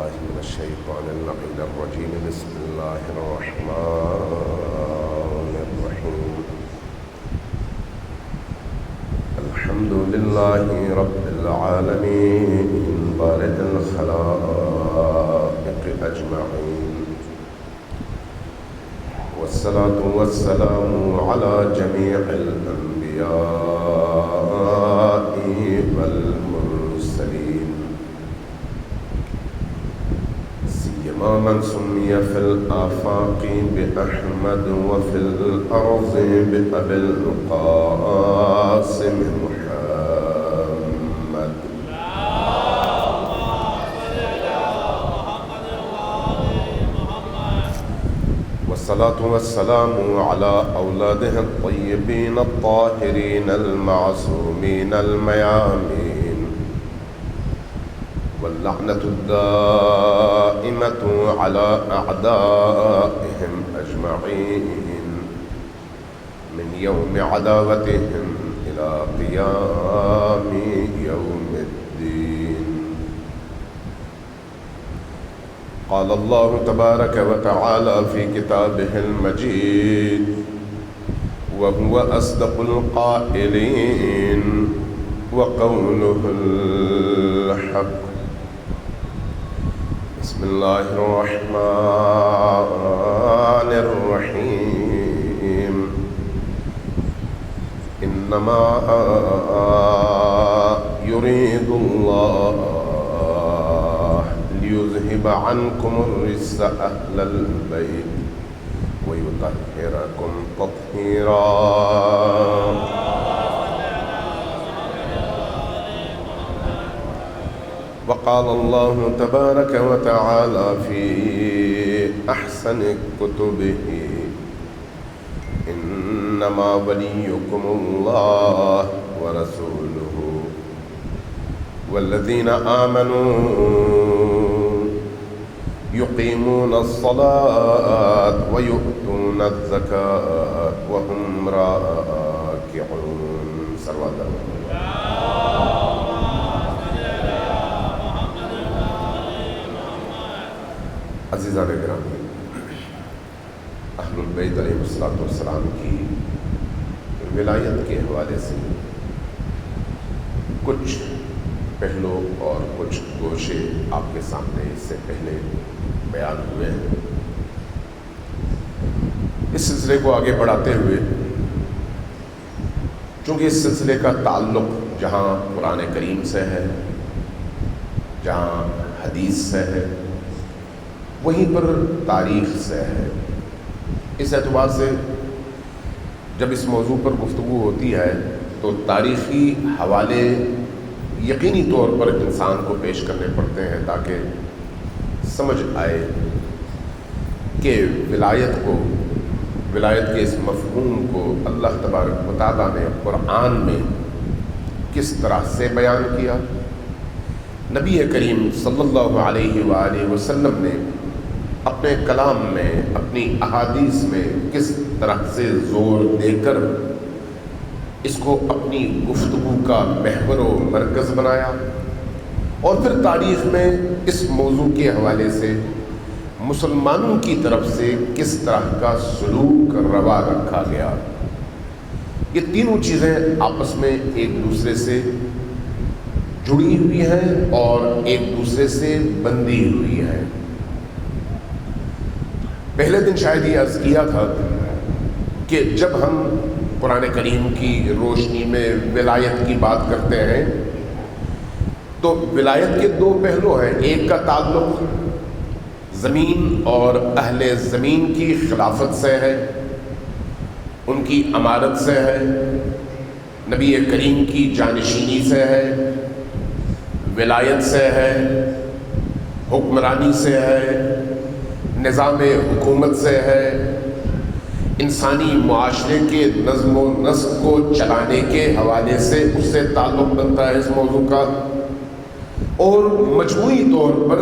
بالله من الشيطان اللعين الرجيم. بسم الله الرحمن الرحيم. الحمد لله رب العالمين بارئ الخلائق أجمعين، والصلاة والسلام على جميع الأنبياء والمرسلين، سيما من سمي في الآفاق بأحمد وفي الأرض بأبي القاسم محمد. والصلاة والسلام على أولاده الطيبين الطاهرين المعصومين الميامين، واللعنة الدائمة على أعدائهم أجمعين من يوم عداوتهم إلى قيام يوم الدين. قال الله تبارك وتعالى في كتابه المجيد وهو أصدق القائلين وقوله الحق. بسم الله الرحمن الرحيم. إنما يريد الله ليذهب عنكم الرجس أهل البيت ويطهركم تطهيرا. وقال الله تبارك وتعالى في أحسن كتبه إنما وليكم الله ورسوله والذين آمنوا يقيمون الصلاة ويؤتون الزكاة وهم راكعون. سروات عزیزان گرامی، اہل البیت علیہ السلام کی ولایت کے حوالے سے کچھ پہلو اور کچھ گوشے آپ کے سامنے اس سے پہلے بیان ہوئے ہیں. اس سلسلے کو آگے بڑھاتے ہوئے، چونکہ اس سلسلے کا تعلق جہاں قرآن کریم سے ہے، جہاں حدیث سے ہے، وہیں پر تاریخ سے ہے، اس اعتبار سے جب اس موضوع پر گفتگو ہوتی ہے تو تاریخی حوالے یقینی طور پر انسان کو پیش کرنے پڑتے ہیں تاکہ سمجھ آئے کہ ولایت کے اس مفہوم کو اللہ تبارک و تعالیٰ نے قرآن میں کس طرح سے بیان کیا، نبی کریم صلی اللہ علیہ وآلہ وسلم نے اپنے کلام میں، اپنی احادیث میں کس طرح سے زور دے کر اس کو اپنی گفتگو کا محور و مرکز بنایا، اور پھر تاریخ میں اس موضوع کے حوالے سے مسلمانوں کی طرف سے کس طرح کا سلوک روا رکھا گیا. یہ تینوں چیزیں آپس میں ایک دوسرے سے جڑی ہوئی ہیں اور ایک دوسرے سے بندھی ہوئی ہیں. پہلے دن شاید یہ عرض کیا تھا کہ جب ہم قرآن کریم کی روشنی میں ولایت کی بات کرتے ہیں تو ولایت کے دو پہلو ہیں. ایک کا تعلق زمین اور اہل زمین کی خلافت سے ہے، ان کی امارت سے ہے، نبی کریم کی جانشینی سے ہے، ولایت سے ہے، حکمرانی سے ہے، نظام حکومت سے ہے، انسانی معاشرے کے نظم و نسق کو چلانے کے حوالے سے اس سے تعلق بنتا ہے اس موضوع کا. اور مجموعی طور پر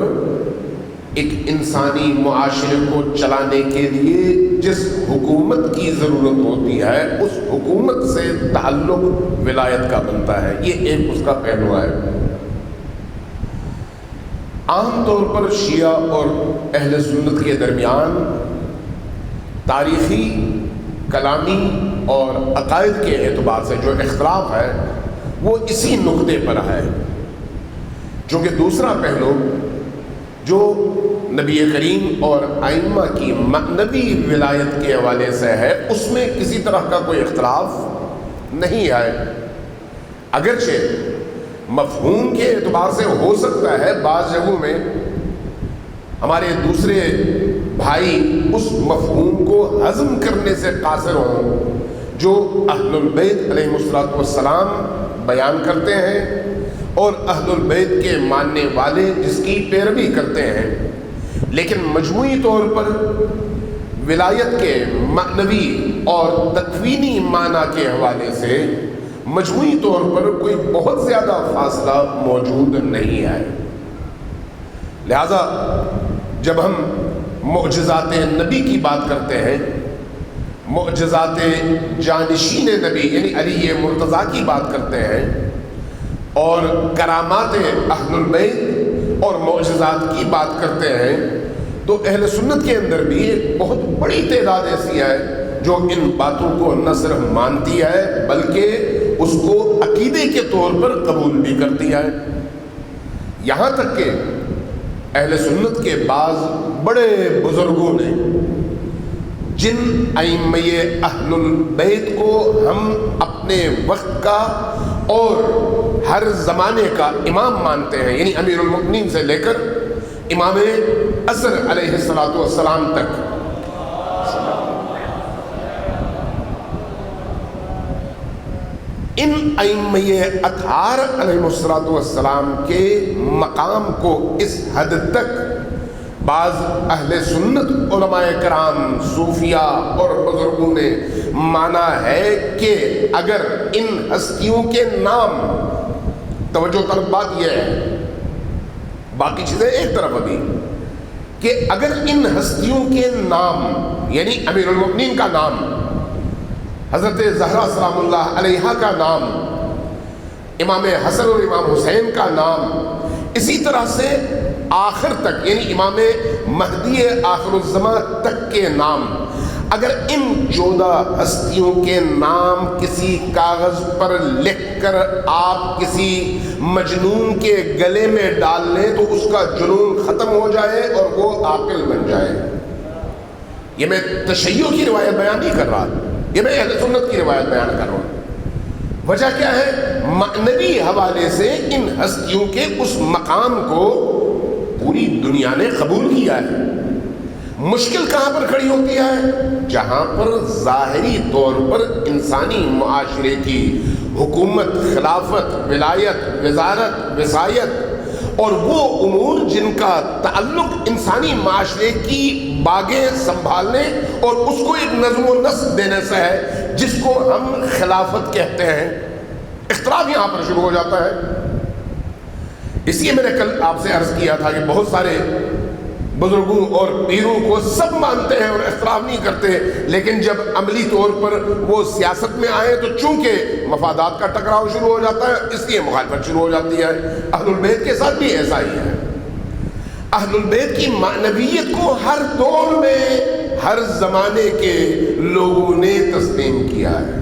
ایک انسانی معاشرے کو چلانے کے لیے جس حکومت کی ضرورت ہوتی ہے اس حکومت سے تعلق ولایت کا بنتا ہے. یہ ایک اس کا پہلو ہے. عام طور پر شیعہ اور اہل سنت کے درمیان تاریخی، کلامی اور عقائد کے اعتبار سے جو اختلاف ہے وہ اسی نقطے پر ہے، چونکہ دوسرا پہلو جو نبی کریم اور ائمہ کی معنوی ولایت کے حوالے سے ہے اس میں کسی طرح کا کوئی اختلاف نہیں ہے، اگرچہ مفہوم کے اعتبار سے ہو سکتا ہے بعض جگہوں میں ہمارے دوسرے بھائی اس مفہوم کو ہضم کرنے سے قاصر ہوں جو اہل البیت علیہ السلام بیان کرتے ہیں اور اہل البیت کے ماننے والے جس کی پیروی کرتے ہیں، لیکن مجموعی طور پر ولایت کے معنوی اور تکوینی معنی کے حوالے سے مجموعی طور پر کوئی بہت زیادہ فاصلہ موجود نہیں ہے۔ لہذا جب ہم معجزات نبی کی بات کرتے ہیں، معجزات جانشین نبی یعنی علی مرتضیٰ کی بات کرتے ہیں، اور کرامات اہل البیت اور معجزات کی بات کرتے ہیں، تو اہل سنت کے اندر بھی ایک بہت بڑی تعداد ایسی ہے جو ان باتوں کو نہ صرف مانتی ہے بلکہ اس کو عقیدے کے طور پر قبول بھی کرتی ہے۔ یہاں تک کہ اہل سنت کے بعض بڑے بزرگوں نے جن ائمہ اہل البیت کو ہم اپنے وقت کا اور ہر زمانے کا امام مانتے ہیں، یعنی امیر المؤمنین سے لے کر امام عصر علیہ السلام تک، ان ائمہ اطہار علیہ السلام کے مقام کو اس حد تک بعض اہل سنت علماء کرام، صوفیاء اور بزرگوں نے مانا ہے کہ اگر ان ہستیوں کے نام، توجہ طرف بات یہ ہے، باقی چیزیں ایک طرف ابھی، کہ اگر ان ہستیوں کے نام یعنی امیر المؤمنین کا نام، حضرت زہرا سلام اللہ علیہا کا نام، امام حسن اور امام حسین کا نام، اسی طرح سے آخر تک یعنی امام مہدی آخر الزمان تک کے نام، اگر ان 14 ہستیوں کے نام کسی کاغذ پر لکھ کر آپ کسی مجنون کے گلے میں ڈال لیں تو اس کا جنون ختم ہو جائے اور وہ عاقل بن جائے۔ یہ میں تشیع کی روایت بیان نہیں کر رہا، یہ میں اہل سنت کی روایت بیان کر رہا ہوں۔ وجہ کیا ہے؟ معنوی حوالے سے ان ہستیوں کے اس مقام کو پوری دنیا نے قبول کیا ہے۔ مشکل کہاں پر کھڑی ہوتی ہے؟ جہاں پر ظاہری طور پر انسانی معاشرے کی حکومت، خلافت، ولایت، وزارت، وصایت اور وہ امور جن کا تعلق انسانی معاشرے کی باغیں سنبھالنے اور اس کو ایک نظم و نسق دینے سے ہے، جس کو ہم خلافت کہتے ہیں۔ اختلاف یہاں پر شروع ہو جاتا ہے۔ اس لیے میں نے کل آپ سے عرض کیا تھا کہ بہت سارے بزرگوں اور پیروں کو سب مانتے ہیں اور اختلاف نہیں کرتے، لیکن جب عملی طور پر وہ سیاست میں آئے تو چونکہ مفادات کا ٹکراؤ شروع ہو جاتا ہے، اس لیے مخالفت شروع ہو جاتی ہے۔ اہل البیت کے ساتھ بھی ایسا ہی ہے۔ اہل البیت کی معنویت کو ہر دور میں ہر زمانے کے لوگوں نے تسلیم کیا ہے۔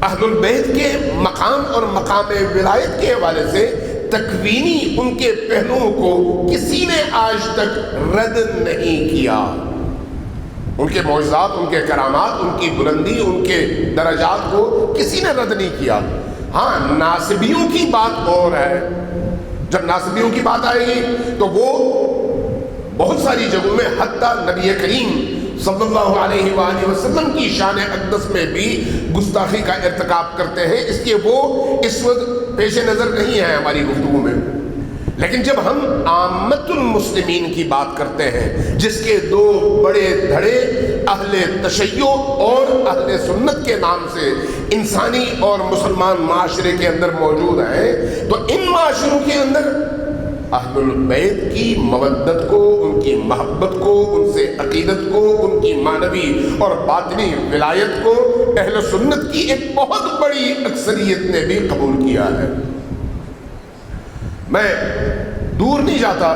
اہل البیت کے مقام اور مقام ولایت کے حوالے سے تکوینی ان کے پہلوؤں کو کسی نے آج تک رد نہیں کیا۔ ان کے معجزات، ان کے کرامات، ان کی بلندی، ان کے درجات کو کسی نے رد نہیں کیا۔ ہاں، ناسبیوں کی بات اور ہے۔ جب ناسبیوں کی بات آئے گی تو وہ بہت ساری جگہوں میں حتیٰ نبی کریم صلی اللہ علیہ وآلہ وسلم کی شان اقدس میں بھی گستاخی کا ارتکاب کرتے ہیں، اس لیے وہ اس وقت پیش نظر نہیں ہے ہماری گفتگو میں۔ لیکن جب ہم عامت المسلمین کی بات کرتے ہیں، جس کے دو بڑے دھڑے اہل تشیع اور اہل سنت کے نام سے انسانی اور مسلمان معاشرے کے اندر موجود ہیں، تو ان معاشروں کے اندر اہل البیت کی مودت کو، ان کی محبت کو، ان سے عقیدت کو، ان کی معنوی اور باطنی ولایت کو اہل سنت کی ایک بہت بڑی اکثریت نے بھی قبول کیا ہے۔ میں دور نہیں جاتا،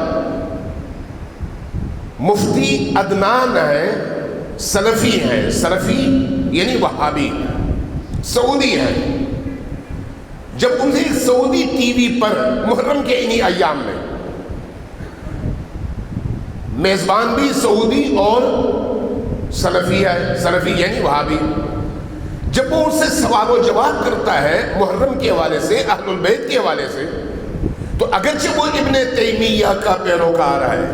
مفتی عدنان ہیں، سلفی ہیں، سلفی یعنی وہابی، سعودی ہیں. جب ان سے سعودی ٹی وی پر محرم کے انہی ایام میں میزبان بھی سعودی اور سلفی ہے، سلفی یعنی وہابی، جب وہ ان سے سوال و جواب کرتا ہے محرم کے حوالے سے، اہل البیت کے حوالے سے، تو اگرچہ وہ ابن تیمیہ کا پیروکار ہے،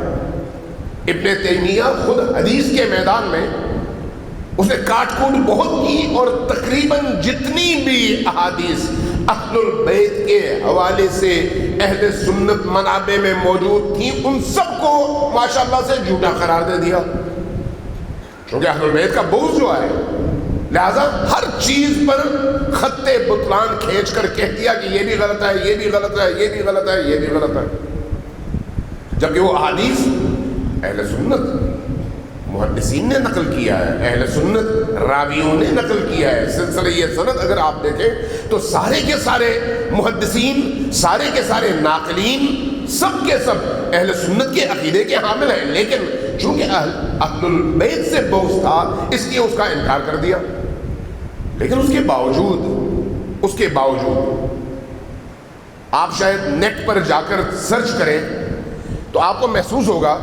ابن تیمیہ خود حدیث کے میدان میں اس نے کاٹ کوٹ بہت کی، اور تقریباً جتنی بھی احادیث اہل البیت کے حوالے سے اہل سنت منابع میں موجود تھیں ان سب کو ماشاءاللہ سے جھوٹا قرار دے دیا، کیونکہ اہل البیت کا بوجھ جو ہے، لہذا ہر چیز پر خط بطلان کھینچ کر کہہ دیا کہ یہ بھی غلط ہے، یہ بھی غلط ہے، یہ بھی غلط ہے، یہ بھی غلط ہے، جبکہ وہ احادیث اہل سنت محدثین نے نقل کیا ہے، اہل سنت راویوں نے نقل کیا ہے. سلسلہ یہ سند اگر آپ دیکھیں تو سارے کے سارے محدثین، سارے کے سارے ناقلین، سب کے سب اہل سنت کے عقیدے کے حامل ہیں، لیکن چونکہ اہل البیت سے بغض تھا اس لیے اس کا انکار کر دیا. لیکن اس کے باوجود آپ شاید نیٹ پر جا کر سرچ کریں تو آپ کو محسوس ہوگا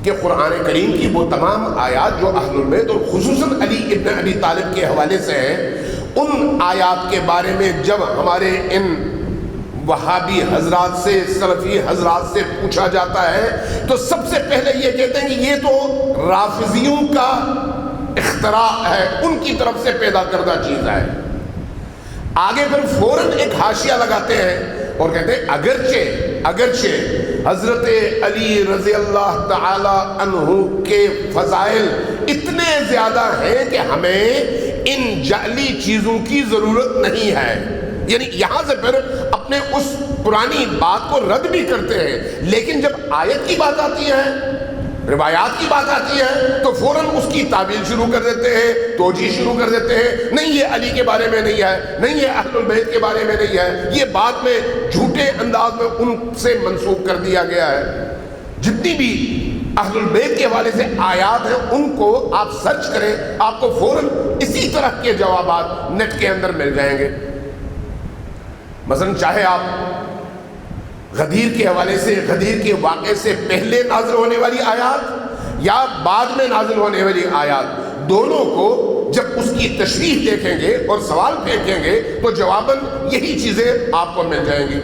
کہ قرآن کریم کی وہ تمام آیات جو اہل البیت اور خصوصاً علی ابن ابی طالب کے حوالے سے ہیں، ان آیات کے بارے میں جب ہمارے ان وہابی حضرات سے، سلفی حضرات سے پوچھا جاتا ہے تو سب سے پہلے یہ کہتے ہیں کہ یہ تو رافضیوں کا اختراع ہے، ان کی طرف سے پیدا کردہ چیز ہے. آگے پھر فوراً ایک حاشیہ لگاتے ہیں اور کہتے ہیں اگرچہ حضرت علی رضی اللہ تعالی عنہ کے فضائل اتنے زیادہ ہیں کہ ہمیں ان جعلی چیزوں کی ضرورت نہیں ہے. یعنی یہاں سے پھر اپنے اس پرانی بات کو رد بھی کرتے ہیں، لیکن جب آیت کی بات آتی ہے، روایات کی بات آتی ہے تو فوراً اس کی تعویل شروع کر دیتے ہیں، توجیہ شروع کر دیتے ہیں. نہیں یہ علی کے بارے میں نہیں ہے، نہیں یہ اہل البیت کے بارے میں نہیں ہے، یہ بات میں جھوٹے انداز میں ان سے منسوب کر دیا گیا ہے. جتنی بھی اہل البیت کے حوالے سے آیات ہیں ان کو آپ سرچ کریں، آپ کو فوراً اسی طرح کے جوابات نیٹ کے اندر مل جائیں گے. مثلا چاہے آپ غدیر کے حوالے سے، غدیر کے واقعے سے پہلے نازل ہونے والی آیات یا بعد میں نازل ہونے والی آیات، دونوں کو جب اس کی تشریح دیکھیں گے اور سوال پھینکیں گے تو جواباً یہی چیزیں آپ کو مل جائیں گی.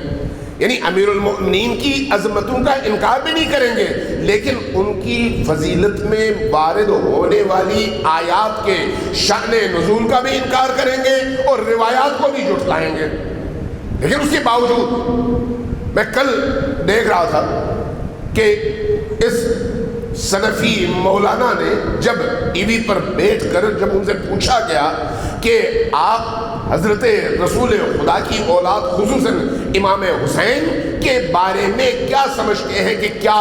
یعنی امیر المؤمنین کی عظمتوں کا انکار بھی نہیں کریں گے، لیکن ان کی فضیلت میں وارد ہونے والی آیات کے شأن نزول کا بھی انکار کریں گے اور روایات کو بھی جھٹلائیں گے. لیکن اس کے باوجود میں کل دیکھ رہا تھا کہ اس سلفی مولانا نے جب ٹی وی پر بیٹھ کر جب ان سے پوچھا گیا کہ آپ حضرت رسول خدا کی اولاد خصوصاً امام حسین کے بارے میں کیا سمجھتے ہیں کہ کیا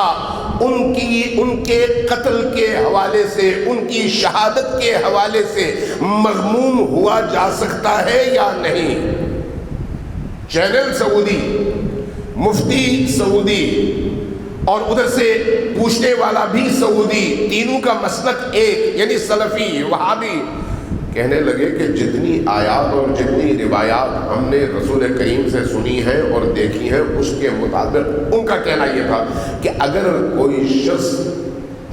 ان کے قتل کے حوالے سے، ان کی شہادت کے حوالے سے مغموم ہوا جا سکتا ہے یا نہیں. چینل سعودی، مفتی سعودی اور ادھر سے پوچھنے والا بھی سعودی، تینوں کا مسلک ایک یعنی سلفی وہابی، کہنے لگے کہ جتنی آیات اور جتنی روایات ہم نے رسول کریم سے سنی ہیں اور دیکھی ہیں اس کے مطابق ان کا کہنا یہ تھا کہ اگر کوئی شخص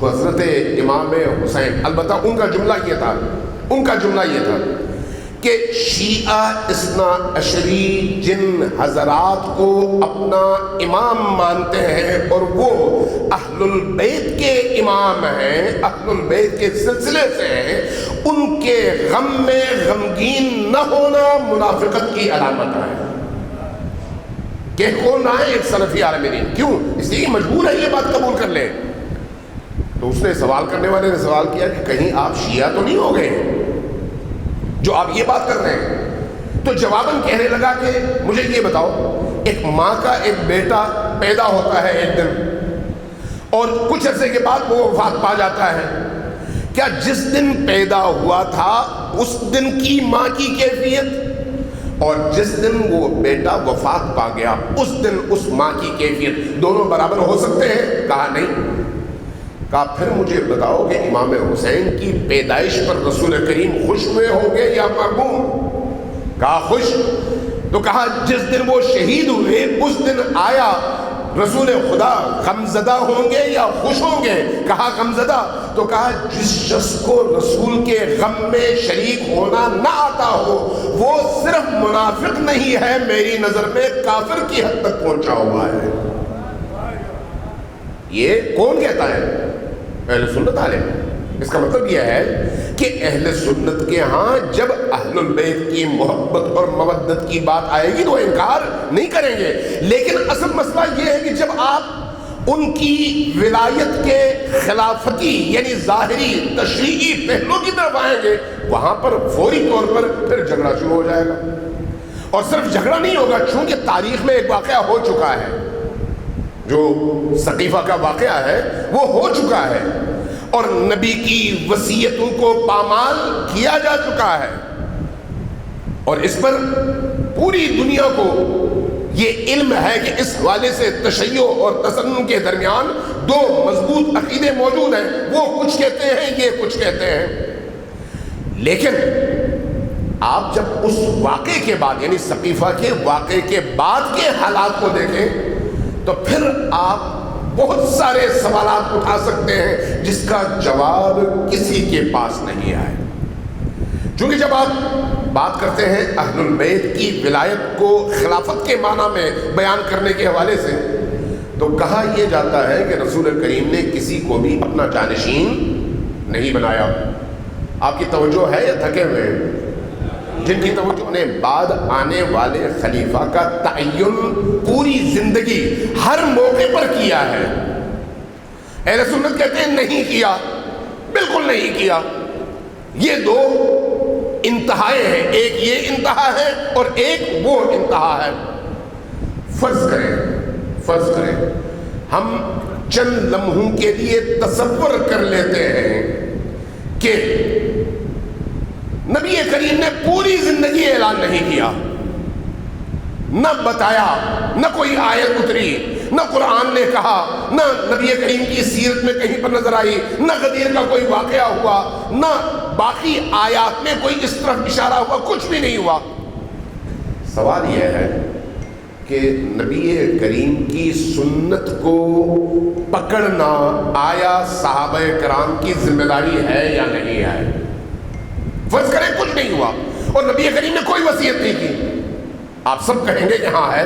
حضرت امام حسین، البتہ ان کا جملہ یہ تھا کہ شیعہ اثنا عشری جن حضرات کو اپنا امام مانتے ہیں اور وہ اہل البیت کے امام ہیں، اہل البیت کے سلسلے سے ہیں، ان کے غم میں غمگین نہ ہونا منافقت کی علامت ہے. کہ کون رہا ہے ایک سلفی عالم دین، کیوں؟ اس لیے مجبور ہے یہ بات قبول کر لیں. تو اس نے سوال کرنے والے نے سوال کیا کہ کہیں آپ شیعہ تو نہیں ہو گئے جو آپ یہ بات کر رہے ہیں؟ تو جواباً کہنے لگا کہ مجھے یہ بتاؤ، ایک ماں کا ایک بیٹا پیدا ہوتا ہے ایک دن اور کچھ عرصے کے بعد وہ وفات پا جاتا ہے، کیا جس دن پیدا ہوا تھا اس دن کی ماں کی کیفیت اور جس دن وہ بیٹا وفات پا گیا اس دن اس ماں کی کیفیت دونوں برابر ہو سکتے ہیں؟ کہا نہیں۔ کہا پھر مجھے بتاؤ کہ امام حسین کی پیدائش پر رسول کریم خوش ہوئے ہوں گے یا مغموم؟ کہا خوش۔ تو کہا جس دن وہ شہید ہوئے اس دن آیا رسول خدا غمزدہ ہوں گے یا خوش ہوں گے؟ کہا غمزدہ۔ تو کہا جس شخص کو رسول کے غم میں شریک ہونا نہ آتا ہو وہ صرف منافق نہیں ہے، میری نظر میں کافر کی حد تک پہنچا ہوا ہے۔ یہ کون کہتا ہے؟ اہل سنت عالم۔ اس کا مطلب یہ ہے کہ اہل سنت کے ہاں جب اہل البیت کی محبت اور مودت کی بات آئے گی تو وہ انکار نہیں کریں گے، لیکن اصل مسئلہ یہ ہے کہ جب آپ ان کی ولایت کے خلافتی یعنی ظاہری تشریعی پہلو کی طرف آئیں گے وہاں پر فوری طور پر پھر جھگڑا شروع ہو جائے گا۔ اور صرف جھگڑا نہیں ہوگا، چونکہ تاریخ میں ایک واقعہ ہو چکا ہے، جو سقیفہ کا واقعہ ہے وہ ہو چکا ہے اور نبی کی وصیتوں کو پامال کیا جا چکا ہے، اور اس پر پوری دنیا کو یہ علم ہے کہ اس حوالے سے تشیع اور تسنن کے درمیان دو مضبوط عقیدے موجود ہیں، وہ کچھ کہتے ہیں یہ کچھ کہتے ہیں۔ لیکن آپ جب اس واقعے کے بعد یعنی سقیفہ کے واقعے کے بعد کے حالات کو دیکھیں تو پھر آپ بہت سارے سوالات اٹھا سکتے ہیں جس کا جواب کسی کے پاس نہیں آئے۔ چونکہ جب آپ بات کرتے ہیں اہل البیت کی ولایت کو خلافت کے معنی میں بیان کرنے کے حوالے سے تو کہا یہ جاتا ہے کہ رسول کریم نے کسی کو بھی اپنا جانشین نہیں بنایا۔ آپ کی توجہ ہے یا تھکے ہوئے ہیں؟ جن کی توجہ نے بعد آنے والے خلیفہ کا تعین پوری زندگی ہر موقع پر کیا ہے، اہل سنت کہتے ہیں نہیں کیا، بالکل نہیں کیا۔ یہ دو انتہائیں ہیں، ایک یہ انتہا ہے اور ایک وہ انتہا ہے۔ فرض کریں ہم چند لمحوں کے لیے تصور کر لیتے ہیں کہ نبی کریم نے پوری زندگی اعلان نہیں کیا، نہ بتایا، نہ کوئی آیت اتری، نہ قرآن نے کہا، نہ نبی کریم کی سیرت میں کہیں پر نظر آئی، نہ غدیر کا کوئی واقعہ ہوا، نہ باقی آیات میں کوئی اس طرف اشارہ ہوا، کچھ بھی نہیں ہوا۔ سوال یہ ہے کہ نبی کریم کی سنت کو پکڑنا آیا صحابہ کرام کی ذمہ داری ہے یا نہیں ہے؟ فرض کریں کچھ نہیں ہوا اور نبی کریم نے کوئی وصیت نہیں کی، آپ سب کہیں گے کہ ہاں ہے۔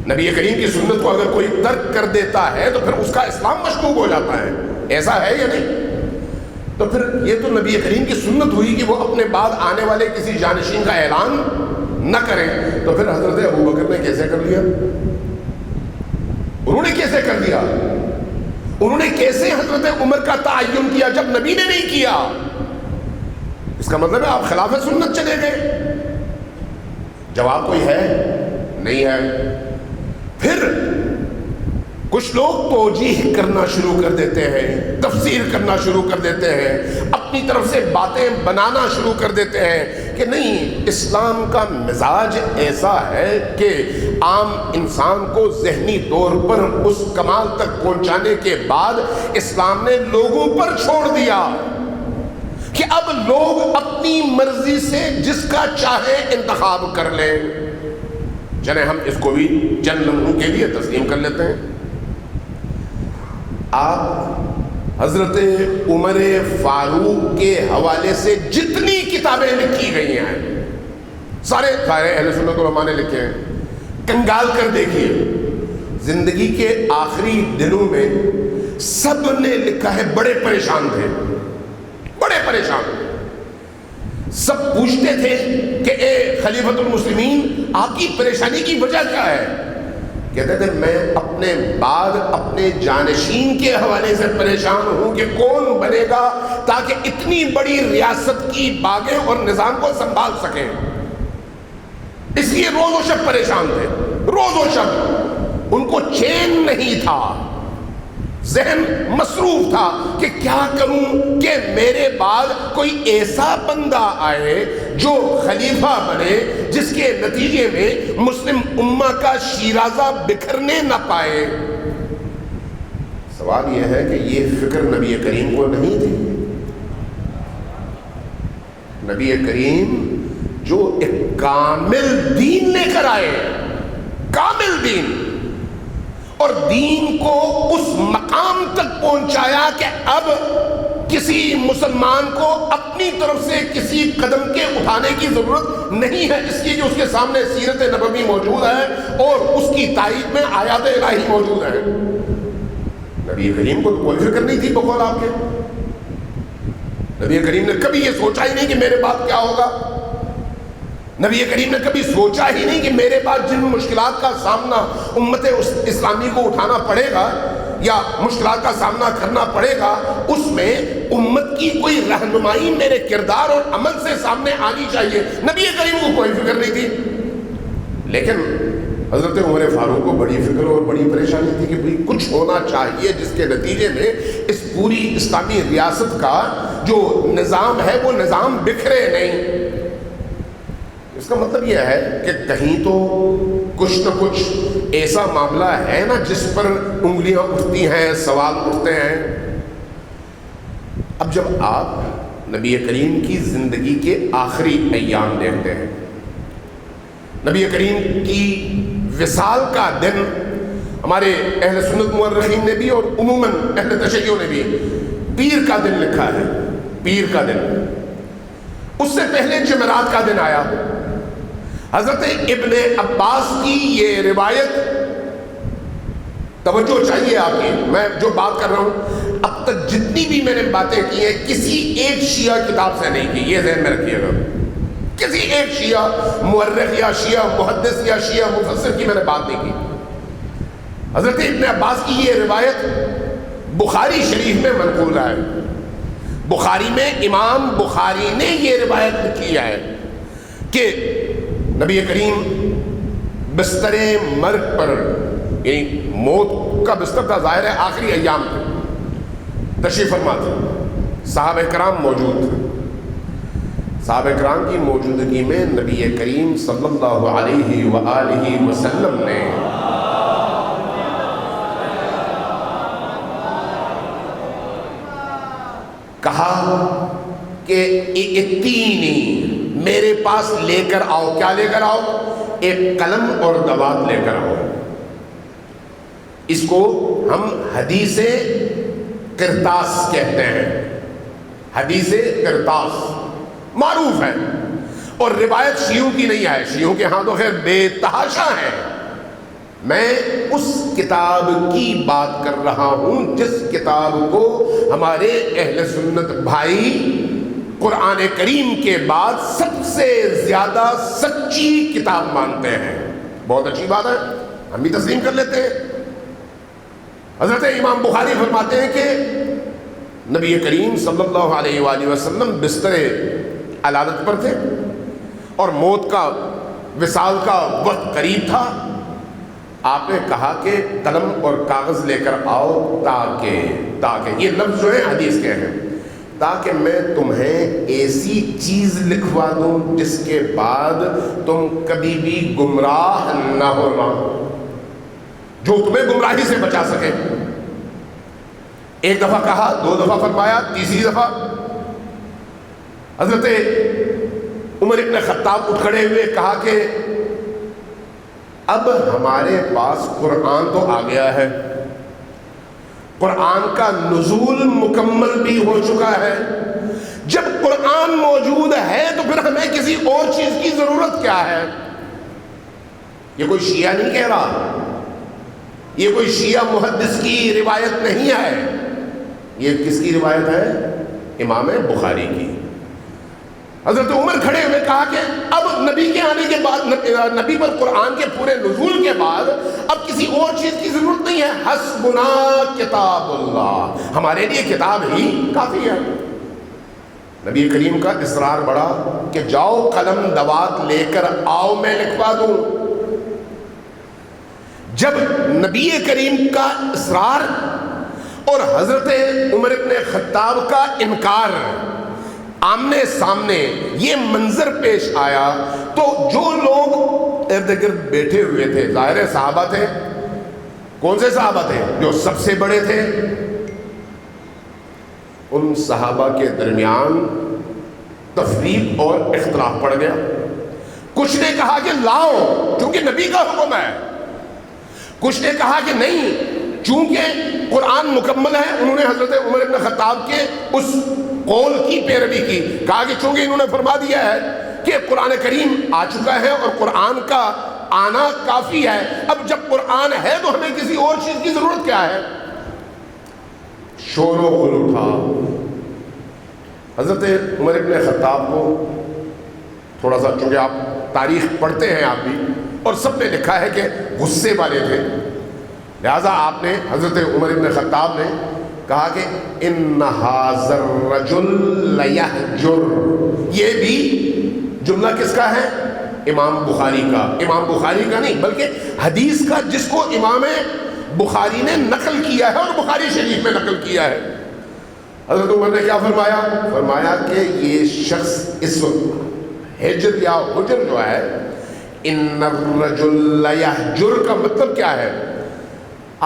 نبی کریم کی سنت کو اگر کوئی ترک کر دیتا ہے تو پھر اس کا اسلام مشکوک ہو جاتا ہے، ایسا ہے یا نہیں؟ تو پھر یہ تو نبی کریم کی سنت ہوئی کہ وہ اپنے بعد آنے والے کسی جانشین کا اعلان نہ کریں، تو پھر حضرت ابوبکر نے کیسے کر لیا؟ انہوں نے کیسے کر دیا؟ انہوں نے کیسے حضرت عمر کا تعین کیا جب نبی نے نہیں کیا؟ اس کا مطلب ہے آپ خلاف سنت چلے گئے۔ جواب کوئی ہے؟ نہیں ہے۔ پھر کچھ لوگ توجیہ کرنا شروع کر دیتے ہیں، تفسیر کرنا شروع کر دیتے ہیں، اپنی طرف سے باتیں بنانا شروع کر دیتے ہیں کہ نہیں، اسلام کا مزاج ایسا ہے کہ عام انسان کو ذہنی طور پر اس کمال تک پہنچانے کے بعد اسلام نے لوگوں پر چھوڑ دیا کہ اب لوگ اپنی مرضی سے جس کا چاہے انتخاب کر لیں۔ چلیں ہم اس کو بھی چند لمحوں کے لیے تسلیم کر لیتے ہیں۔ آپ حضرت عمر فاروق کے حوالے سے جتنی کتابیں لکھی گئی ہیں سارے اہل سنت علماء نے لکھے ہیں، کنگال کر دیکھیے، زندگی کے آخری دنوں میں سب نے لکھا ہے بڑے پریشان تھے، بڑے پریشان، سب پوچھتے تھے کہ اے خلیفۃ المسلمین آپ کی پریشانی کی وجہ کیا ہے؟ کہتے تھے میں اپنے بعد اپنے جانشین کے حوالے سے پریشان ہوں کہ کون بنے گا تاکہ اتنی بڑی ریاست کی باغیں اور نظام کو سنبھال سکیں، اس لیے روز و شب پریشان تھے، روز و شب ان کو چین نہیں تھا۔ ذہن مصروف تھا کہ کیا کروں کہ میرے بعد کوئی ایسا بندہ آئے جو خلیفہ بنے جس کے نتیجے میں مسلم امہ کا شیرازہ بکھرنے نہ پائے۔ سوال یہ ہے کہ یہ فکر نبی کریم کو نہیں تھی؟ نبی کریم جو ایک کامل دین لے کر آئے، کامل دین، اور دین کو اس مقام تک پہنچایا کہ اب کسی مسلمان کو اپنی طرف سے کسی قدم کے اٹھانے کی ضرورت نہیں ہے، اس لیے کہ اس کے سامنے سیرت نبوی موجود ہے اور اس کی تائید میں آیات الہی موجود ہے۔ نبی کریم کو تو کوئی فکر نہیں تھی بقول آپ کے۔ نبی کریم نے کبھی یہ سوچا ہی نہیں کہ میرے بعد کیا ہوگا۔ نبی کریم نے کبھی سوچا ہی نہیں کہ میرے بعد جن مشکلات کا سامنا امت اسلامی کو اٹھانا پڑے گا یا مشکلات کا سامنا کرنا پڑے گا، اس میں امت کی کوئی رہنمائی میرے کردار اور عمل سے سامنے آنی چاہیے۔ نبی کریم کو کوئی فکر نہیں تھی، لیکن حضرت عمر فاروق کو بڑی فکر اور بڑی پریشانی تھی کہ بھئی کچھ ہونا چاہیے جس کے نتیجے میں اس پوری اسلامی ریاست کا جو نظام ہے وہ نظام بکھرے نہیں۔ اس کا مطلب یہ ہے کہ کہیں تو کچھ نہ کچھ ایسا معاملہ ہے نا جس پر انگلیاں اٹھتی ہیں، سوال اٹھتے ہیں۔ اب جب آپ نبی کریم کی زندگی کے آخری ایام دیکھتے ہیں، نبی کریم کی وصال کا دن ہمارے اہل سنت مورخین نے بھی اور عموماً اہل تشیع نے بھی پیر کا دن لکھا ہے، پیر کا دن۔ اس سے پہلے جمعرات کا دن آیا۔ حضرت ابن عباس کی یہ روایت، توجہ چاہیے آپ کی، میں جو بات کر رہا ہوں اب تک جتنی بھی میں نے باتیں کی ہیں کسی ایک شیعہ کتاب سے نہیں کی، یہ ذہن میں رکھیے گا۔ کسی ایک شیعہ مورخ یا شیعہ محدث یا شیعہ مفسر کی میں نے بات نہیں کی۔ حضرت ابن عباس کی یہ روایت بخاری شریف میں منقول ہے۔ بخاری میں امام بخاری نے یہ روایت لکھی ہے کہ نبی کریم بستر مرگ پر، یعنی موت کا بستر تھا، ظاہر ہے آخری ایام تشریف فرما تھے، صحابہ کرام موجود تھے۔ صحابہ کرام کی موجودگی میں نبی کریم صلی اللہ علیہ وآلہ وسلم نے کہا کہ ائتینی، میرے پاس لے کر آؤ۔ کیا لے کر آؤ؟ ایک قلم اور دوات لے کر آؤ۔ اس کو ہم حدیث قرطاس کہتے ہیں، حدیث قرطاس معروف ہے، اور روایت شیعوں کی نہیں ہے، شیعوں کے ہاں تو خیر بے تحاشا ہے۔ میں اس کتاب کی بات کر رہا ہوں جس کتاب کو ہمارے اہل سنت بھائی قرآن کریم کے بعد سب سے زیادہ سچی کتاب مانتے ہیں۔ بہت اچھی بات ہے، ہم بھی تسلیم کر لیتے ہیں۔ حضرت امام بخاری فرماتے ہیں کہ نبی کریم صلی اللہ علیہ وآلہ وسلم بستر علادت پر تھے اور موت کا، وصال کا وقت قریب تھا۔ آپ نے کہا کہ قلم اور کاغذ لے کر آؤ تاکہ یہ لفظ جو ہے حدیث کے ہیں، تاکہ میں تمہیں ایسی چیز لکھوا دوں جس کے بعد تم کبھی بھی گمراہ نہ ہونا، جو تمہیں گمراہی سے بچا سکے۔ ایک دفعہ کہا، دو دفعہ فرمایا، تیسری دفعہ حضرت عمر ابن خطاب اٹھ کھڑے ہوئے، کہا کہ اب ہمارے پاس قرآن تو آ گیا ہے، قرآن کا نزول مکمل بھی ہو چکا ہے، جب قرآن موجود ہے تو پھر ہمیں کسی اور چیز کی ضرورت کیا ہے؟ یہ کوئی شیعہ نہیں کہہ رہا، یہ کوئی شیعہ محدث کی روایت نہیں ہے، یہ کس کی روایت ہے؟ امام بخاری کی۔ حضرت عمر کھڑے ہوئے کہا کہ اب نبی کے آنے کے بعد، نبی پر قرآن کے پورے نزول کے بعد اب کسی اور چیز کی ضرورت نہیں ہے، حسبنا کتاب اللہ، ہمارے لیے کتاب ہی کافی ہے۔ نبی کریم کا اصرار بڑھا کہ جاؤ قلم دوات لے کر آؤ، میں لکھوا دوں۔ جب نبی کریم کا اصرار اور حضرت عمر ابن خطاب کا انکار آمنے سامنے یہ منظر پیش آیا تو جو لوگ ارد گرد بیٹھے ہوئے تھے، ظاہر صحابہ تھے، کون سے صحابہ تھے؟ جو سب سے بڑے تھے۔ ان صحابہ کے درمیان تفریق اور اختلاف پڑ گیا۔ کچھ نے کہا کہ لاؤ چونکہ نبی کا حکم ہے، کچھ نے کہا کہ نہیں چونکہ قرآن مکمل ہے۔ انہوں نے حضرت عمر بن خطاب کے اس قول کی پیروی کی، کہا کہ چونکہ انہوں نے فرما دیا ہے کہ قرآن کریم آ چکا ہے اور قرآن کا آنا کافی ہے، اب جب قرآن ہے تو ہمیں کسی اور چیز کی ضرورت کیا ہے؟ شور و غل اٹھا۔ حضرت عمر بن خطاب کو تھوڑا سا، چونکہ آپ تاریخ پڑھتے ہیں آپ بھی، اور سب نے لکھا ہے کہ غصے والے تھے، لہذا آپ نے حضرت عمر بن خطاب نے کہا کہ ان ھذا الرجل لیہجر۔ یہ بھی جملہ کس کا ہے؟ امام بخاری کا۔ امام بخاری کا نہیں بلکہ حدیث کا، جس کو امام بخاری نے نقل کیا ہے اور بخاری شریف میں نقل کیا ہے۔ حضرت عمر نے کیا فرمایا؟ فرمایا کہ یہ شخص اس وقت ہجر یا حجر جو ہے، ان الرجل لیہجر کا مطلب کیا ہے؟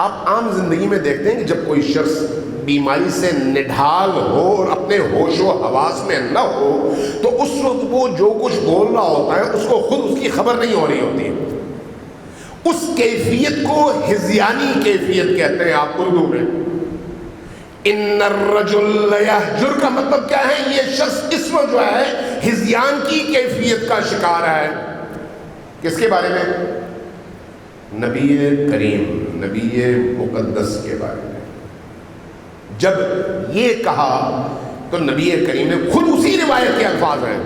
آپ عام زندگی میں دیکھتے ہیں کہ جب کوئی شخص بیماری سے نڈھال ہو اور اپنے ہوش و حواس میں نہ ہو تو اس وقت وہ جو کچھ بول رہا ہوتا ہے اس کو خود اس کی خبر نہیں ہو رہی ہوتی ہے۔ اس کیفیت کو ہذیانی کیفیت کہتے ہیں آپ اردو میں۔ ان الرجل لیہجر کا مطلب کیا ہے؟ یہ شخص اس وقت جو ہے ہذیان کی کیفیت کا شکار ہے۔ کس کے بارے میں؟ نبی کریم، نبی مقدس کے بارے میں۔ جب یہ کہا تو نبی کریم نے خود اسی روایت کے الفاظ ہیں،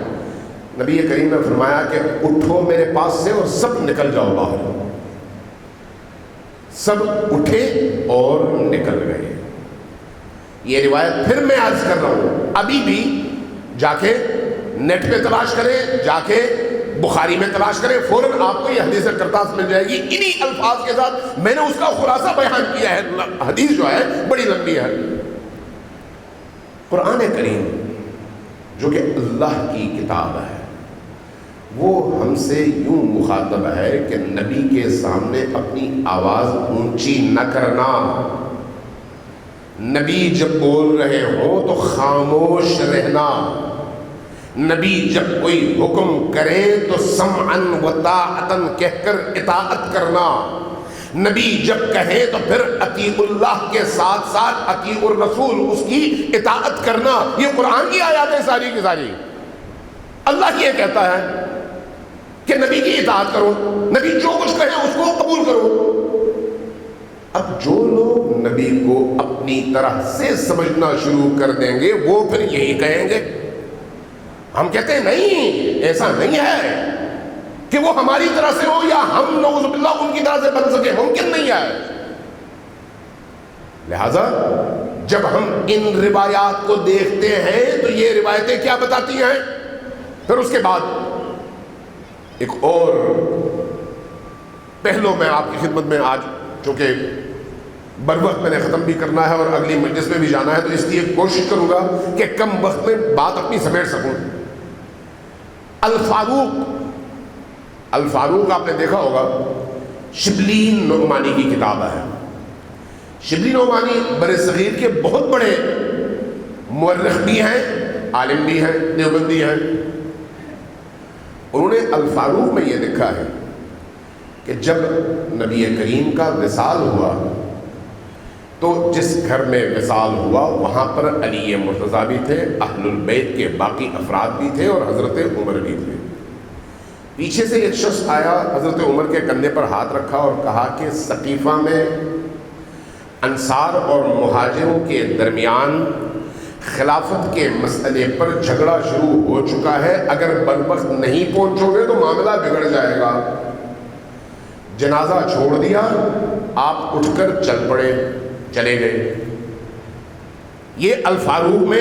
نبی کریم نے فرمایا کہ اٹھو میرے پاس سے اور سب نکل جاؤ باہر۔ سب اٹھے اور نکل گئے۔ یہ روایت پھر میں عرض کر رہا ہوں، ابھی بھی جا کے نیٹ پہ تلاش کریں، جا کے بخاری میں تلاش کریں، فوراً آپ کو یہ حدیث کرتاس مل جائے گی انہی الفاظ کے ساتھ۔ میں نے اس کا خلاصہ بیان کیا ہے، حدیث جو ہے بڑی لمبی ہے۔ قرآن کریم جو کہ اللہ کی کتاب ہے، وہ ہم سے یوں مخاطب ہے کہ نبی کے سامنے اپنی آواز اونچی نہ کرنا، نبی جب بول رہے ہوں تو خاموش رہنا، نبی جب کوئی حکم کرے تو سمعاً و طاعتاً کہہ کر اطاعت کرنا، نبی جب کہے تو پھر اطیع اللہ کے ساتھ ساتھ اطیع الرسول، اس کی اطاعت کرنا۔ یہ قرآن کی آیات ہے ساری کی ساری۔ اللہ یہ کہتا ہے کہ نبی کی اطاعت کرو، نبی جو کچھ کہے اس کو قبول کرو۔ اب جو لوگ نبی کو اپنی طرح سے سمجھنا شروع کر دیں گے وہ پھر یہی کہیں گے۔ ہم کہتے ہیں نہیں، ایسا نہیں ہے کہ وہ ہماری طرح سے ہو یا ہم نعوذ باللہ ان کی طرح سے بن سکے، ممکن نہیں ہے۔ لہذا جب ہم ان روایات کو دیکھتے ہیں تو یہ روایتیں کیا بتاتی ہیں؟ پھر اس کے بعد ایک اور پہلو میں آپ کی خدمت میں آج، چونکہ بر وقت میں نے ختم بھی کرنا ہے اور اگلی مجلس میں بھی جانا ہے، تو اس لیے کوشش کروں گا کہ کم وقت میں بات اپنی سمیٹ سکوں۔ الفاروق آپ نے دیکھا ہوگا، شبلی نعمانی کی کتاب ہے۔ شبلی نعمانی بر صغیر کے بہت بڑے مورخ بھی ہیں، عالم بھی ہیں، دیوبندی ہیں۔ انہوں نے الفاروق میں یہ لکھا ہے کہ جب نبی کریم کا وصال ہوا تو جس گھر میں وصال ہوا وہاں پر علی مرتضیٰ بھی تھے، اہل البیت کے باقی افراد بھی تھے اور حضرت عمر بھی تھے۔ پیچھے سے ایک شخص آیا، حضرت عمر کے کندھے پر ہاتھ رکھا اور کہا کہ ثقیفہ میں انصار اور مہاجروں کے درمیان خلافت کے مسئلے پر جھگڑا شروع ہو چکا ہے، اگر بروقت نہیں پہنچو گے تو معاملہ بگڑ جائے گا۔ جنازہ چھوڑ دیا، آپ اٹھ کر چل پڑے، چلے گئے۔ یہ الفاروق میں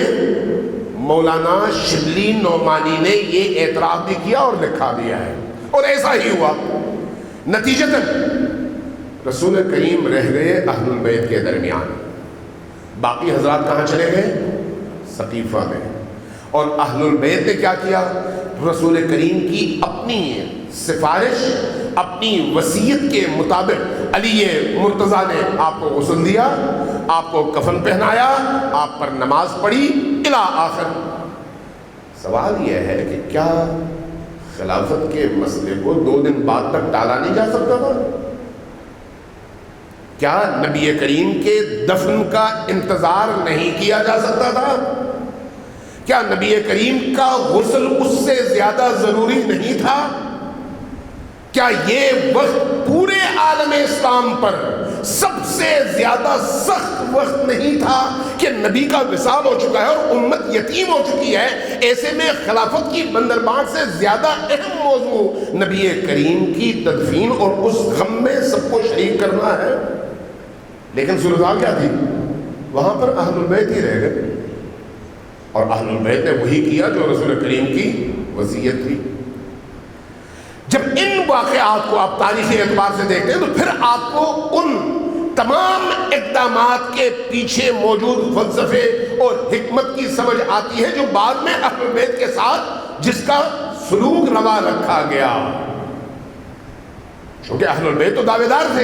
مولانا شبلی نعمانی نے یہ اعتراف بھی کیا اور لکھا دیا ہے، اور ایسا ہی ہوا۔ نتیجتاً رسول کریم رہ گئے اہل البیت کے درمیان، باقی حضرات کہاں چلے گئے؟ سقیفہ میں. اور اہل البیت نے کیا کیا؟ رسول کریم کی اپنی سفارش، اپنی وصیت کے مطابق علی مرتضیٰ نے آپ کو غسل دیا، آپ کو کفن پہنایا، آپ پر نماز پڑھی الی آخر. سوال یہ ہے کہ کیا خلافت کے مسئلے کو 2 دن بعد تک ٹالا نہیں جا سکتا تھا؟ کیا نبی کریم کے دفن کا انتظار نہیں کیا جا سکتا تھا؟ کیا نبی کریم کا غسل اس سے زیادہ ضروری نہیں تھا؟ کیا یہ وقت پورے عالم اسلام پر سب سے زیادہ سخت وقت نہیں تھا کہ نبی کا وصال ہو چکا ہے اور امت یتیم ہو چکی ہے؟ ایسے میں خلافت کی بندربانٹ سے زیادہ اہم موضوع نبی کریم کی تدفین اور اس غم میں سب کو شریک کرنا ہے. لیکن صورتحال کیا تھی؟ وہاں پر اہل البیت ہی رہ گئے، اور اہل البیت نے وہی کیا جو رسول کریم کی وصیت تھی. جب ان واقعات کو آپ تاریخی اعتبار سے دیکھتے ہیں تو پھر آپ کو ان تمام اقدامات کے پیچھے موجود فلسفے اور حکمت کی سمجھ آتی ہے جو بعد میں اہل بیت کے ساتھ جس کا سلوک روا رکھا گیا. کیونکہ اہل بیت تو دعوے دار تھے.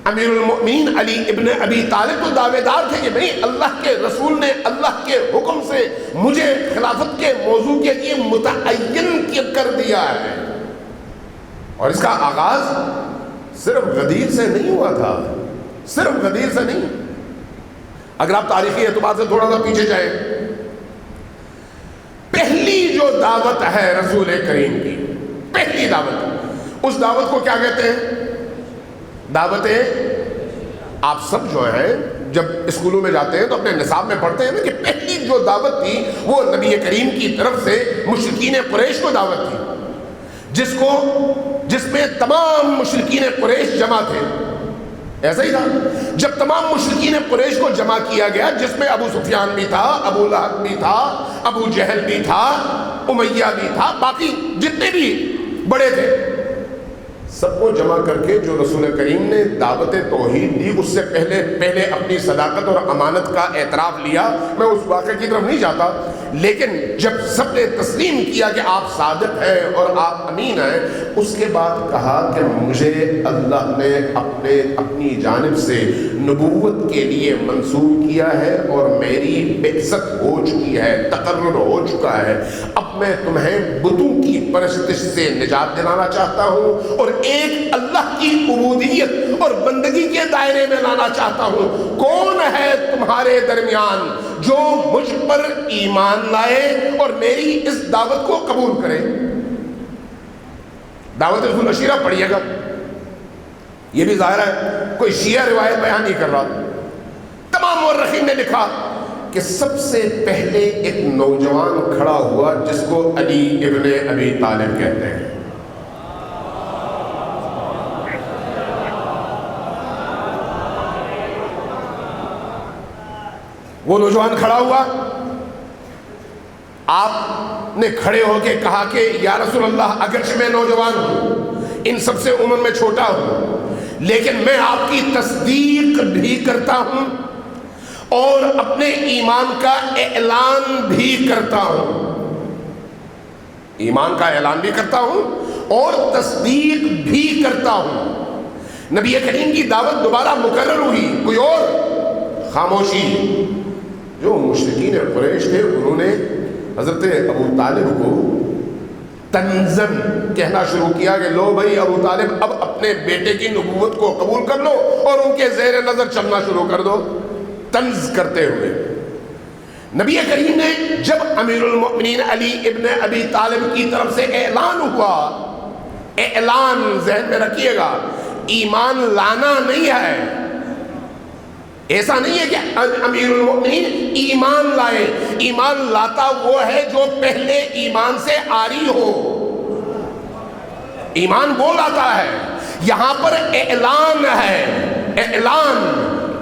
امیر المؤمنین علی ابن ابی طالب تو دعوے دار تھے کہ نہیں، اللہ کے رسول نے اللہ کے حکم سے مجھے خلافت کے موضوع کے لیے متعین کر دیا ہے. اور اس کا آغاز صرف غدیر سے نہیں ہوا تھا، صرف غدیر سے نہیں. اگر آپ تاریخی اعتبار سے تھوڑا سا پیچھے جائیں، پہلی جو دعوت ہے رسول کریم کی، پہلی دعوت، اس دعوت کو کیا کہتے ہیں؟ دعوتیں. آپ سب جو ہیں جب اسکولوں میں جاتے ہیں تو اپنے نصاب میں پڑھتے ہیں نا کہ پہلی جو دعوت تھی وہ نبی کریم کی طرف سے مشرکین قریش کو دعوت تھی، جس میں تمام مشرکین قریش جمع تھے. ایسا ہی تھا. جب تمام مشرکین قریش کو جمع کیا گیا، جس میں ابو سفیان بھی تھا، ابو لہب بھی تھا، ابو جہل بھی تھا، امیہ بھی تھا، باقی جتنے بھی بڑے تھے، سب کو جمع کر کے جو رسول کریم نے دعوت توحید دی، اس سے پہلے اپنی صداقت اور امانت کا اعتراف لیا. میں اس واقعے کی طرف نہیں جاتا، لیکن جب سب نے تسلیم کیا کہ آپ صادق ہیں اور آپ امین ہیں، اس کے بعد کہا کہ مجھے اللہ نے اپنی جانب سے نبوت کے لیے منصوب کیا ہے اور میری بعثت ہو چکی ہے، تقرر ہو چکا ہے. اب میں تمہیں بتوں کی پرستش سے نجات دلانا چاہتا ہوں اور ایک اللہ کی عبودیت اور بندگی کے دائرے میں لانا چاہتا ہوں. کون ہے تمہارے درمیان جو مجھ پر ایمان لائے اور میری اس دعوت کو قبول کرے؟ دعوت ذو العشیرہ پڑھیے گا. یہ بھی ظاہر ہے کوئی شیعہ روایت بیان نہیں کر رہا. تمام مورخین نے لکھا کہ سب سے پہلے ایک نوجوان کھڑا ہوا جس کو علی ابن ابی طالب کہتے ہیں. وہ نوجوان کھڑا ہوا، آپ نے کھڑے ہو کے کہا کہ یا رسول اللہ، اگرچہ میں نوجوان ہوں، ان سب سے عمر میں چھوٹا ہوں، لیکن میں آپ کی تصدیق بھی کرتا ہوں اور اپنے ایمان کا اعلان بھی کرتا ہوں. ایمان کا اعلان بھی کرتا ہوں اور تصدیق بھی کرتا ہوں. نبی کریم کی دعوت دوبارہ مکرر ہوئی، کوئی اور خاموشی. جو مشرکین قریش تھے انہوں نے حضرت ابو طالب کو تنزن کہنا شروع کیا کہ لو بھائی ابو طالب، اب اپنے بیٹے کی نبوت کو قبول کر لو اور ان کے زیر نظر چلنا شروع کر دو. طنز کرتے ہوئے نبی کریم نے جب امیر المؤمنین علی ابن ابی طالب کی طرف سے اعلان ہوا، اعلان ذہن میں رکھیے گا، ایمان لانا نہیں ہے. ایسا نہیں ہے کہ امیر المؤمنین ایمان لائے. ایمان لاتا وہ ہے جو پہلے ایمان سے عاری ہو. ایمان وہ لاتا ہے. یہاں پر اعلان ہے، اعلان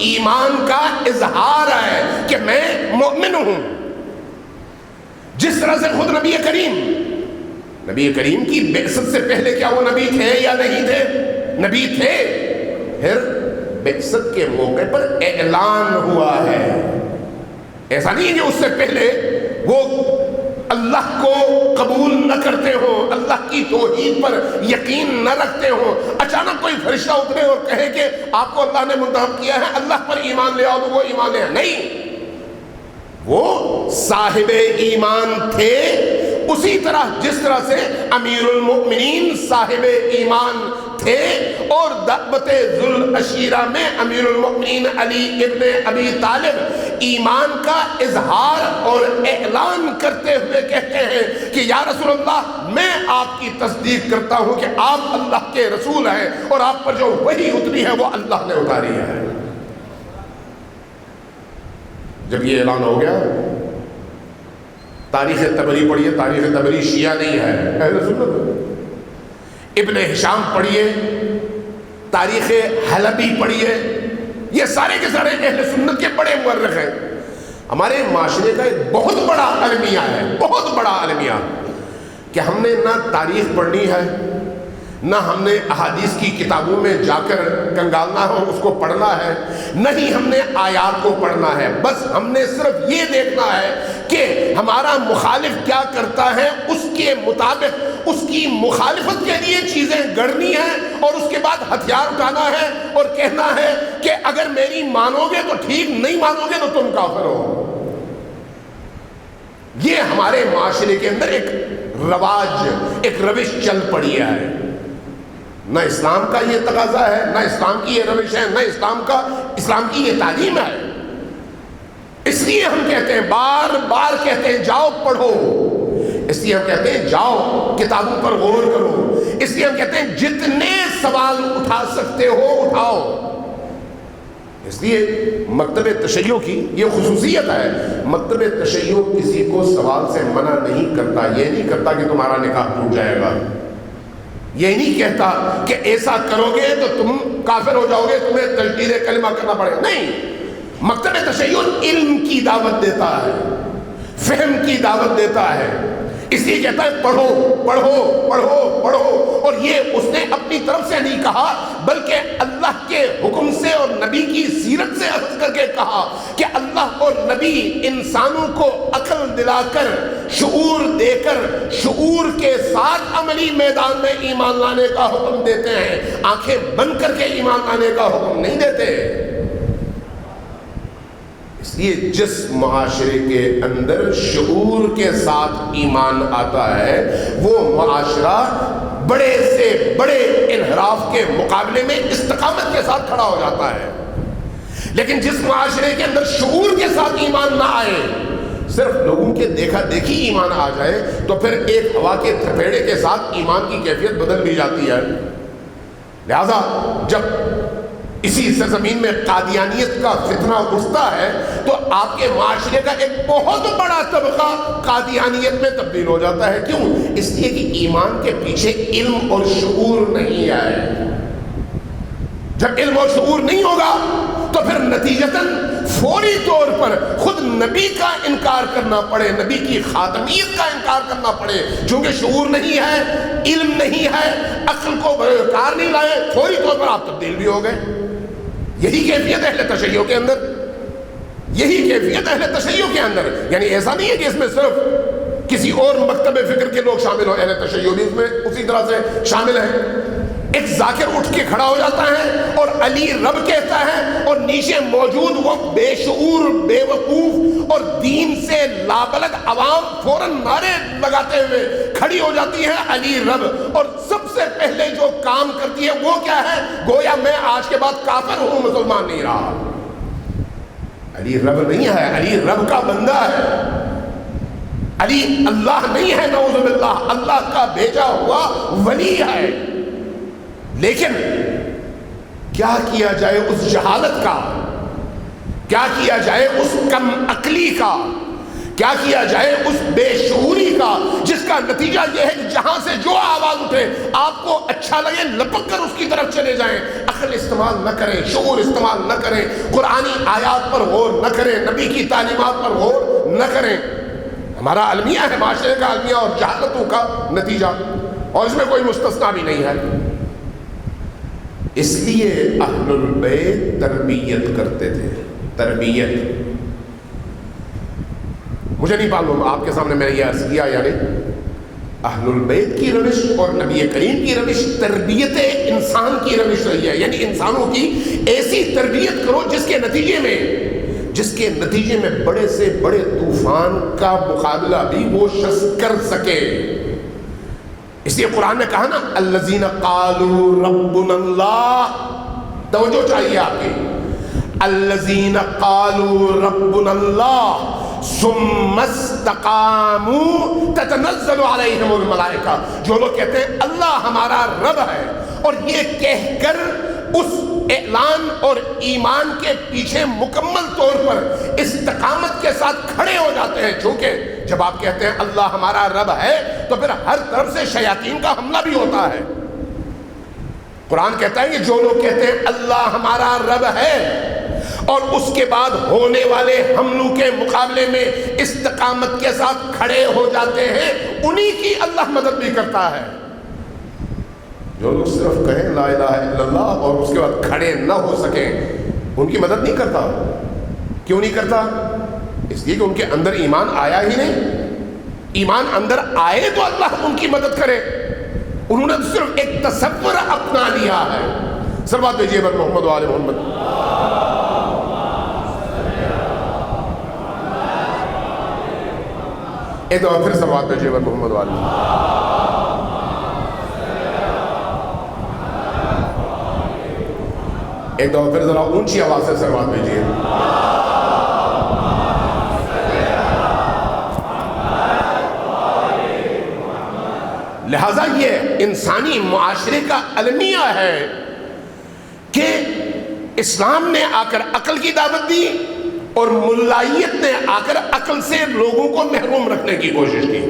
ایمان کا اظہار ہے کہ میں مومن ہوں. جس طرح سے خود نبی کریم کی بعثت سے پہلے کیا وہ نبی تھے یا نہیں تھے؟ نبی تھے. پھر بعثت کے موقع پر اعلان ہوا ہے. ایسا نہیں کہ اس سے پہلے وہ اللہ کو قبول نہ کرتے ہو، اللہ کی توحید پر یقین نہ رکھتے ہو، اچانک کوئی فرشتہ اترے اور کہے کہ آپ کو اللہ نے منتخب کیا ہے، اللہ پر ایمان لے آؤ، تو وہ ایمان لے آئے. نہیں، وہ صاحب ایمان تھے اسی طرح جس طرح سے امیر المؤمنین صاحب ایمان تھے، اور دعوت ذوالعشیرہ میں امیر المؤمنین علی ابن ابی طالب ایمان کا اظہار اور اعلان کرتے ہوئے کہتے ہیں کہ یا رسول اللہ، میں آپ کی تصدیق کرتا ہوں کہ آپ اللہ کے رسول ہیں اور آپ پر جو وحی اتری ہے وہ اللہ نے اتاری ہے. جب یہ اعلان ہو گیا، تاریخ طبری پڑھیے، تاریخ طبری شیعہ نہیں ہے، اہل سنت. ابن ہشام پڑھیے، تاریخ حلبی پڑھیے، یہ سارے کے سارے اہل سنت کے بڑے مورخ ہیں. ہمارے معاشرے کا ایک بہت بڑا المیہ ہے، بہت بڑا المیہ، کہ ہم نے نہ تاریخ پڑھنی ہے، نہ ہم نے احادیث کی کتابوں میں جا کر کنگالنا ہے، اس کو پڑھنا ہے، نہ ہی ہم نے آیات کو پڑھنا ہے. بس ہم نے صرف یہ دیکھنا ہے کہ ہمارا مخالف کیا کرتا ہے، اس کے مطابق اس کی مخالفت کے لیے چیزیں گڑھنی ہیں، اور اس کے بعد ہتھیار اٹھانا ہے اور کہنا ہے کہ اگر میری مانو گے تو ٹھیک، نہیں مانو گے تو تم کافر ہو. یہ ہمارے معاشرے کے اندر ایک رواج، ایک روش چل پڑی ہے. نہ اسلام کا یہ تقاضا ہے، نہ اسلام کی یہ روش ہے، نہ اسلام کی یہ تعلیم ہے. اس لیے ہم کہتے ہیں، بار بار کہتے ہیں، جاؤ پڑھو. اس لیے ہم کہتے ہیں جاؤ کتابوں پر غور کرو. اس لیے ہم کہتے ہیں جتنے سوال اٹھا سکتے ہو اٹھاؤ. اس لیے مکتب تشیع کی یہ خصوصیت ہے، مکتب تشیع کسی کو سوال سے منع نہیں کرتا. یہ نہیں کرتا کہ تمہارا نکاح ٹوٹ جائے گا، یہ نہیں کہتا کہ ایسا کرو گے تو تم کافر ہو جاؤ گے، تمہیں تجدید کلمہ کرنا پڑے گا. نہیں، مکتب تشیع علم کی دعوت دیتا ہے، فہم کی دعوت دیتا ہے. اس لیے کہتا ہے پڑھو پڑھو پڑھو پڑھو. اور یہ اس نے اپنی طرف سے نہیں کہا، بلکہ اللہ کے حکم سے اور نبی کی سیرت سے اخذ کر کے کہا کہ اللہ اور نبی انسانوں کو عقل دلا کر، شعور دے کر، شعور کے ساتھ عملی میدان میں ایمان لانے کا حکم دیتے ہیں، آنکھیں بند کر کے ایمان لانے کا حکم نہیں دیتے. اس لیے جس معاشرے کے اندر شعور کے ساتھ ایمان آتا ہے، وہ معاشرہ بڑے سے بڑے انحراف کے مقابلے میں استقامت کے ساتھ کھڑا ہو جاتا ہے. لیکن جس معاشرے کے اندر شعور کے ساتھ ایمان نہ آئے، صرف لوگوں کے دیکھا دیکھی ایمان آ جائے، تو پھر ایک ہوا کے تھپیڑے کے ساتھ ایمان کی کیفیت بدل بھی جاتی ہے. لہذا جب اسی سرزمین میں قادیانیت کا فتنہ اٹھتا ہے تو آپ کے معاشرے کا ایک بہت بڑا طبقہ قادیانیت میں تبدیل ہو جاتا ہے. کیوں؟ اس لیے کہ ایمان کے پیچھے علم اور شعور نہیں ہے. جب علم اور شعور نہیں ہوگا تو پھر نتیجتاً فوری طور پر خود نبی کا انکار کرنا پڑے، نبی کی خاتمیت کا انکار کرنا پڑے. چونکہ شعور نہیں ہے، علم نہیں ہے، عقل کو کار نہیں لائے، فوری طور پر آپ تبدیل بھی ہو گئے. یہی کیفیت اہل تشیع کے اندر، یہی کیفیت اہل تشیع کے اندر. یعنی ایسا نہیں ہے کہ اس میں صرف کسی اور مکتب فکر کے لوگ شامل ہو، اہل تشیع بھی اس میں اسی طرح سے شامل ہیں. ایک ذاکر اٹھ کے کھڑا ہو جاتا ہے اور علی رب کہتا ہے، اور نیچے موجود وہ بے شعور، بے وقوف اور دین سے لابلد عوام فوراً نعرے لگاتے ہوئے کھڑی ہو جاتی ہے علی رب. اور سب سے پہلے جو کام کرتی ہے وہ کیا ہے؟ گویا میں آج کے بعد کافر ہوں، مسلمان نہیں رہا. علی رب نہیں ہے، علی رب کا بندہ ہے. علی اللہ نہیں ہے، نعوذ باللہ، اللہ کا بھیجا ہوا ولی ہے. لیکن کیا کیا جائے اس جہالت کا، کیا کیا جائے اس کم عقلی کا، کیا کیا جائے اس بے شعوری کا، جس کا نتیجہ یہ ہے کہ جہاں سے جو آواز اٹھے آپ کو اچھا لگے لپک کر اس کی طرف چلے جائیں. عقل استعمال نہ کریں، شعور استعمال نہ کریں، قرآنی آیات پر غور نہ کریں، نبی کی تعلیمات پر غور نہ کریں. ہمارا المیہ ہے، معاشرے کا المیہ اور جہالتوں کا نتیجہ، اور اس میں کوئی مستثنا بھی نہیں ہے. اس لیے اہل البیت تربیت کرتے تھے، تربیت۔ مجھے نہیں معلوم آپ کے سامنے میں نے یہ عرض کیا یا نہیں، اہل البیت کی روش اور نبی کریم کی روش تربیت انسان کی روش رہی ہے، یعنی انسانوں کی ایسی تربیت کرو جس کے نتیجے میں بڑے سے بڑے طوفان کا مقابلہ بھی وہ شخص کر سکے۔ اس لیے قرآن نے کہا نا الذین قالوا ربنا اللہ، توجہ چاہیے آپ کی، الذین قالوا ربنا اللہ ثم استقاموا تتنزل علیہم الملائکہ، جو لوگ کہتے ہیں اللہ ہمارا رب ہے اور یہ کہہ کر اس اعلان اور ایمان کے پیچھے مکمل طور پر استقامت کے ساتھ کھڑے ہو جاتے ہیں، چونکہ جب آپ کہتے ہیں اللہ ہمارا رب ہے تو پھر ہر طرف سے شیاطین کا حملہ بھی ہوتا ہے۔ قرآن کہتا ہے کہ جو لوگ کہتے ہیں اللہ ہمارا رب ہے اور اس کے بعد ہونے والے حملوں کے مقابلے میں استقامت کے ساتھ کھڑے ہو جاتے ہیں، انہی کی اللہ مدد بھی کرتا ہے۔ جو لوگ صرف کہیں لا الہ الا اللہ اور اس کے بعد کھڑے نہ ہو سکیں، ان کی مدد نہیں کرتا۔ کیوں نہیں کرتا؟ اس لیے کہ ان کے اندر ایمان آیا ہی نہیں۔ ایمان اندر آئے تو اللہ ان کی مدد کرے، انہوں نے صرف ایک تصور اپنا لیا ہے۔ صلوات بھیجیے بر محمد و آل محمد۔ ایک دفعہ پھر صلوات بھیجیے بر محمد و آل محمد۔ ایک دفعہ پھر ذرا اونچی آواز سے صلوات بھیجیے۔ لہذا یہ انسانی معاشرے کا المیہ ہے کہ اسلام نے آ کر عقل کی دعوت دی اور ملائیت نے آ کر عقل سے لوگوں کو محروم رکھنے کی کوشش کی،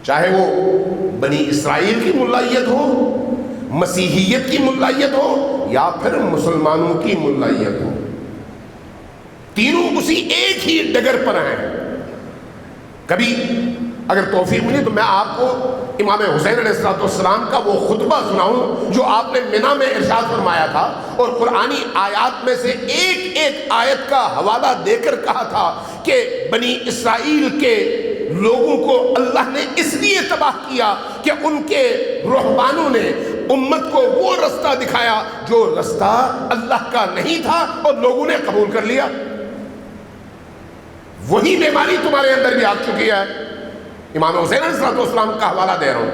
چاہے وہ بنی اسرائیل کی ملائیت ہو، مسیحیت کی ملائیت ہو یا پھر مسلمانوں کی ملائیت ہو، تینوں اسی ایک ہی ڈگر پر ہیں۔ کبھی اگر توفیق ملی تو میں آپ کو امام حسین علیہ السلام کا وہ خطبہ سناؤں جو آپ نے منی میں ارشاد فرمایا تھا، اور قرآنی آیات میں سے ایک ایک آیت کا حوالہ دے کر کہا تھا کہ بنی اسرائیل کے لوگوں کو اللہ نے اس لیے تباہ کیا کہ ان کے رہبانوں نے امت کو وہ رستہ دکھایا جو رستہ اللہ کا نہیں تھا اور لوگوں نے قبول کر لیا۔ وہی بیماری تمہارے اندر بھی آ چکی ہے، امام حسین علیہ السلام کا حوالہ دے رہا ہوں،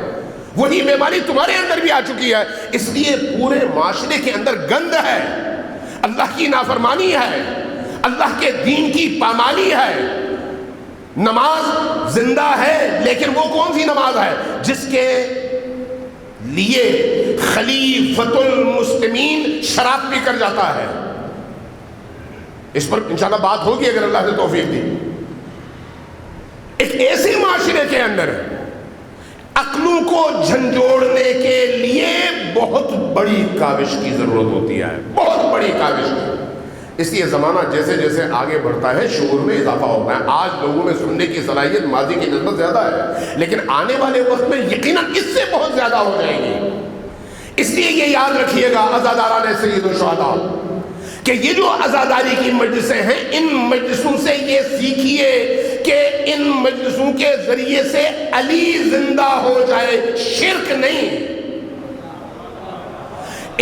وہی بیماری تمہارے اندر بھی آ چکی ہے۔ اس لیے پورے معاشرے کے اندر گند ہے، اللہ کی نافرمانی ہے، اللہ کے دین کی پامالی ہے۔ نماز زندہ ہے لیکن وہ کون سی نماز ہے جس کے لیے خلیفۃ المسلمین شراب پی کر جاتا ہے؟ اس پر انشاءاللہ بات ہوگی اگر اللہ نے توفیق دی۔ ایک ایسے معاشرے کے اندر عقلوں کو جھنجھوڑنے کے لیے بہت بڑی کاوش کی ضرورت ہوتی ہے، بہت بڑی کاوش کی۔ اس لیے زمانہ جیسے جیسے آگے بڑھتا ہے شعور میں اضافہ ہوتا ہے۔ آج لوگوں میں سننے کی صلاحیت ماضی کی نسبت زیادہ ہے، لیکن آنے والے وقت میں یقیناً اس سے بہت زیادہ ہو جائے گی۔ اس لیے یہ یاد رکھیے گا عزاداران سید الشہداء کہ یہ جو عزاداری کی مجلسیں ہیں، ان مجلسوں سے یہ سیکھیے کہ ان مجلسوں کے ذریعے سے علی زندہ ہو جائے، شرک نہیں۔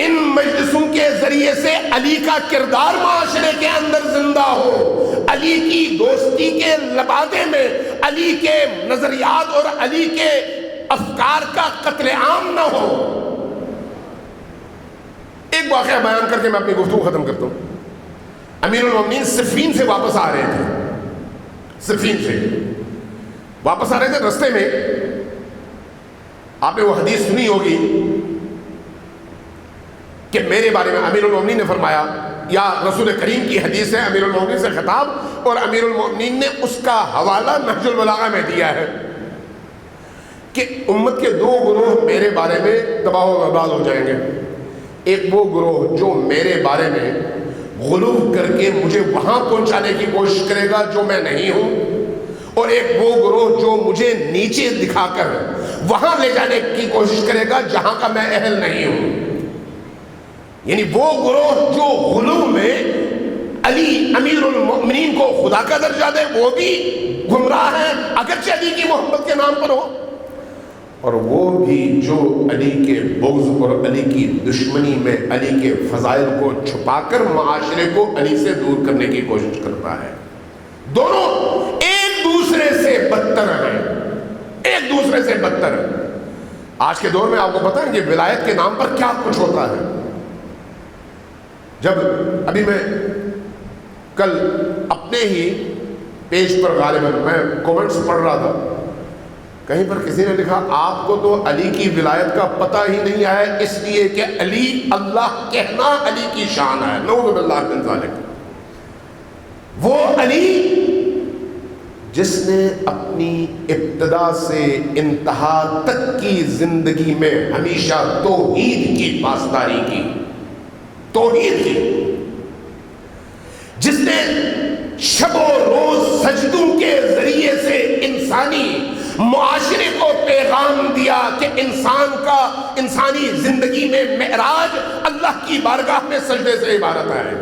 ان مجلسوں کے ذریعے سے علی کا کردار معاشرے کے اندر زندہ ہو، علی کی دوستی کے لبادے میں علی کے نظریات اور علی کے افکار کا قتل عام نہ ہو۔ ایک واقعہ بیان کر کے میں اپنی گفتگو ختم کرتا ہوں۔ امیر المومنین صفین سے واپس آ رہے تھے، صفین سے واپس آ رہے تھے، رستے میں آپ نے وہ حدیث سنی ہوگی کہ میرے بارے میں امیر المومنین نے فرمایا، یا رسول کریم کی حدیث ہے، امیر المومنین سے خطاب، اور امیر المومنین نے اس کا حوالہ نہج البلاغہ میں دیا ہے کہ امت کے دو گروہ میرے بارے میں تباہ و برباد ہو جائیں گے۔ ایک وہ گروہ جو میرے بارے میں غلو کر کے مجھے وہاں پہنچانے کی کوشش کرے گا جو میں نہیں ہوں، اور ایک وہ گروہ جو مجھے نیچے دکھا کر وہاں لے جانے کی کوشش کرے گا جہاں کا میں اہل نہیں ہوں۔ یعنی وہ گروہ جو غلو میں علی امیر المؤمنین کو خدا کا درجہ دے وہ بھی گمراہ ہیں، اگرچہ علی کی محبت کے نام پر ہو، اور وہ بھی جو علی کے بغض اور علی کی دشمنی میں علی کے فضائل کو چھپا کر معاشرے کو علی سے دور کرنے کی کوشش کرتا ہے۔ دونوں ایک دوسرے سے بدتر ہیں، ایک دوسرے سے بدتر ہیں۔ آج کے دور میں آپ کو پتہ ہے کہ ولایت کے نام پر کیا کچھ ہوتا ہے۔ جب ابھی میں کل اپنے ہی پیج پر غالباً میں کومنٹس پڑھ رہا تھا، کہیں پر کسی نے لکھا آپ کو تو علی کی ولایت کا پتہ ہی نہیں ہے اس لیے کہ علی اللہ کہنا علی کی شان ہے، نعوذ باللہ من ذالک۔ وہ علی جس نے اپنی ابتدا سے انتہا تک کی زندگی میں ہمیشہ توحید کی پاسداری کی، توحید کی، جس نے شب و روز سجدوں کے ذریعے سے انسانی معاشرے کو پیغام دیا کہ انسان کا انسانی زندگی میں معراج اللہ کی بارگاہ میں سجدے سے عبارت ہے۔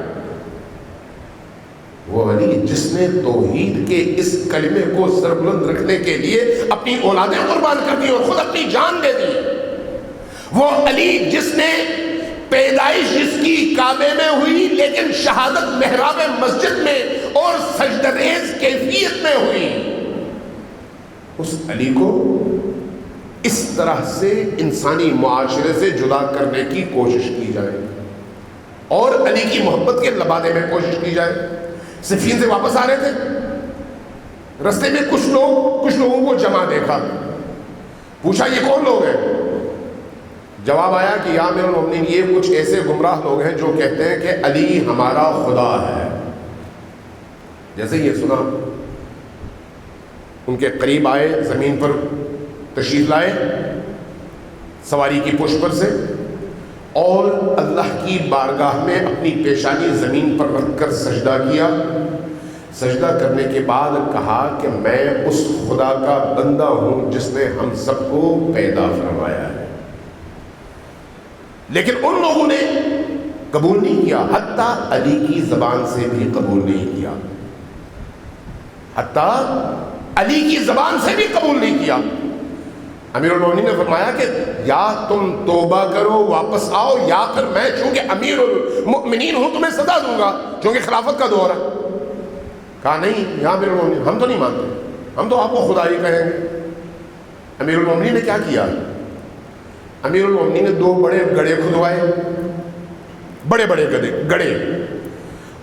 وہ علی جس نے توحید کے اس کلمے کو سربلند رکھنے کے لیے اپنی اولادیں قربان کر دی اور خود اپنی جان دے دی۔ وہ علی جس نے پیدائش جس کی کعبے میں ہوئی لیکن شہادت محراب مسجد میں اور سجدہ ریز کیفیت میں ہوئی، اس علی کو اس طرح سے انسانی معاشرے سے جدا کرنے کی کوشش کی جائے اور علی کی محبت کے لبادے میں کوشش کی جائے۔ صفین سے واپس آ رہے تھے، رستے میں کچھ لوگوں کو جمع دیکھا، پوچھا یہ کون لوگ ہیں؟ جواب آیا کہ یا امیر المومنین یہ کچھ ایسے گمراہ لوگ ہیں جو کہتے ہیں کہ علی ہمارا خدا ہے۔ جیسے یہ سنا ان کے قریب آئے، زمین پر تشریف لائے سواری کی پشت پر سے، اور اللہ کی بارگاہ میں اپنی پیشانی زمین پر رکھ کر سجدہ کیا۔ سجدہ کرنے کے بعد کہا کہ میں اس خدا کا بندہ ہوں جس نے ہم سب کو پیدا فرمایا ہے۔ لیکن ان لوگوں نے قبول نہیں کیا، حتیٰ علی کی زبان سے بھی قبول نہیں کیا، حتیٰ علی کی زبان سے بھی قبول نہیں کیا۔ امیر المومنین نے فرمایا کہ یا تم توبہ کرو واپس آؤ، یا پھر میں چونکہ امیر المؤمنین ہوں تمہیں سزا دوں گا چونکہ خلافت کا دور ہے۔ کہا نہیں یا امیر المومنین ہم تو نہیں مانتے، ہم تو آپ کو خدا ہی کہیں گے۔ امیر المومنین نے کیا کیا؟ امیر المومنین نے 2 بڑے گڑھے کھدوائے، بڑے بڑے گڑھے،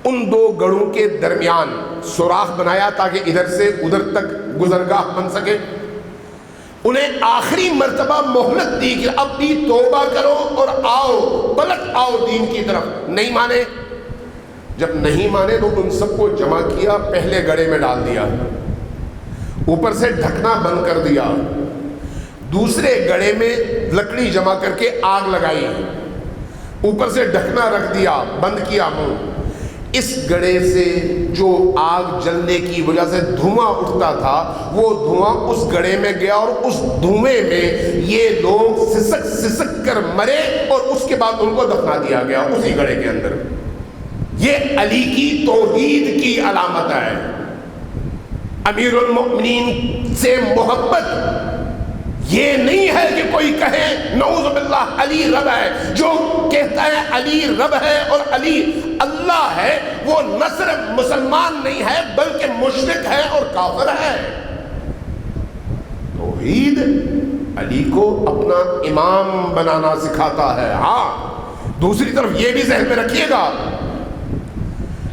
ان 2 گڑھوں کے درمیان سوراخ بنایا تاکہ ادھر سے ادھر تک گزرگاہ بن سکے۔ انہیں آخری مرتبہ مہلت دی کہ اب بھی توبہ کرو اور آؤ، پلٹ آؤ دین کی طرف۔ نہیں مانے، جب نہیں مانے تو ان سب کو جمع کیا، پہلے گڑھے میں ڈال دیا، اوپر سے ڈھکنا بند کر دیا، دوسرے گڑھے میں لکڑی جمع کر کے آگ لگائی، اوپر سے ڈھکنا رکھ دیا، بند کیا منہ۔ اس گڑھے سے جو آگ جلنے کی وجہ سے دھواں اٹھتا تھا وہ دھواں اس گڑھے میں گیا، اور اس دھوئیں میں یہ لوگ سسک سسک کر مرے، اور اس کے بعد ان کو دفنا دیا گیا اسی گڑھے کے اندر۔ یہ علی کی توحید کی علامت ہے۔ امیر المؤمنین سے محبت یہ نہیں ہے کہ کوئی کہے نعوذ باللہ علی رب ہے، جو کہتا ہے علی رب ہے اور علی اللہ ہے وہ نہ صرف مسلمان نہیں ہے بلکہ مشرک ہے اور کافر ہے۔ توحید علی کو اپنا امام بنانا سکھاتا ہے۔ ہاں دوسری طرف یہ بھی ذہن میں رکھیے گا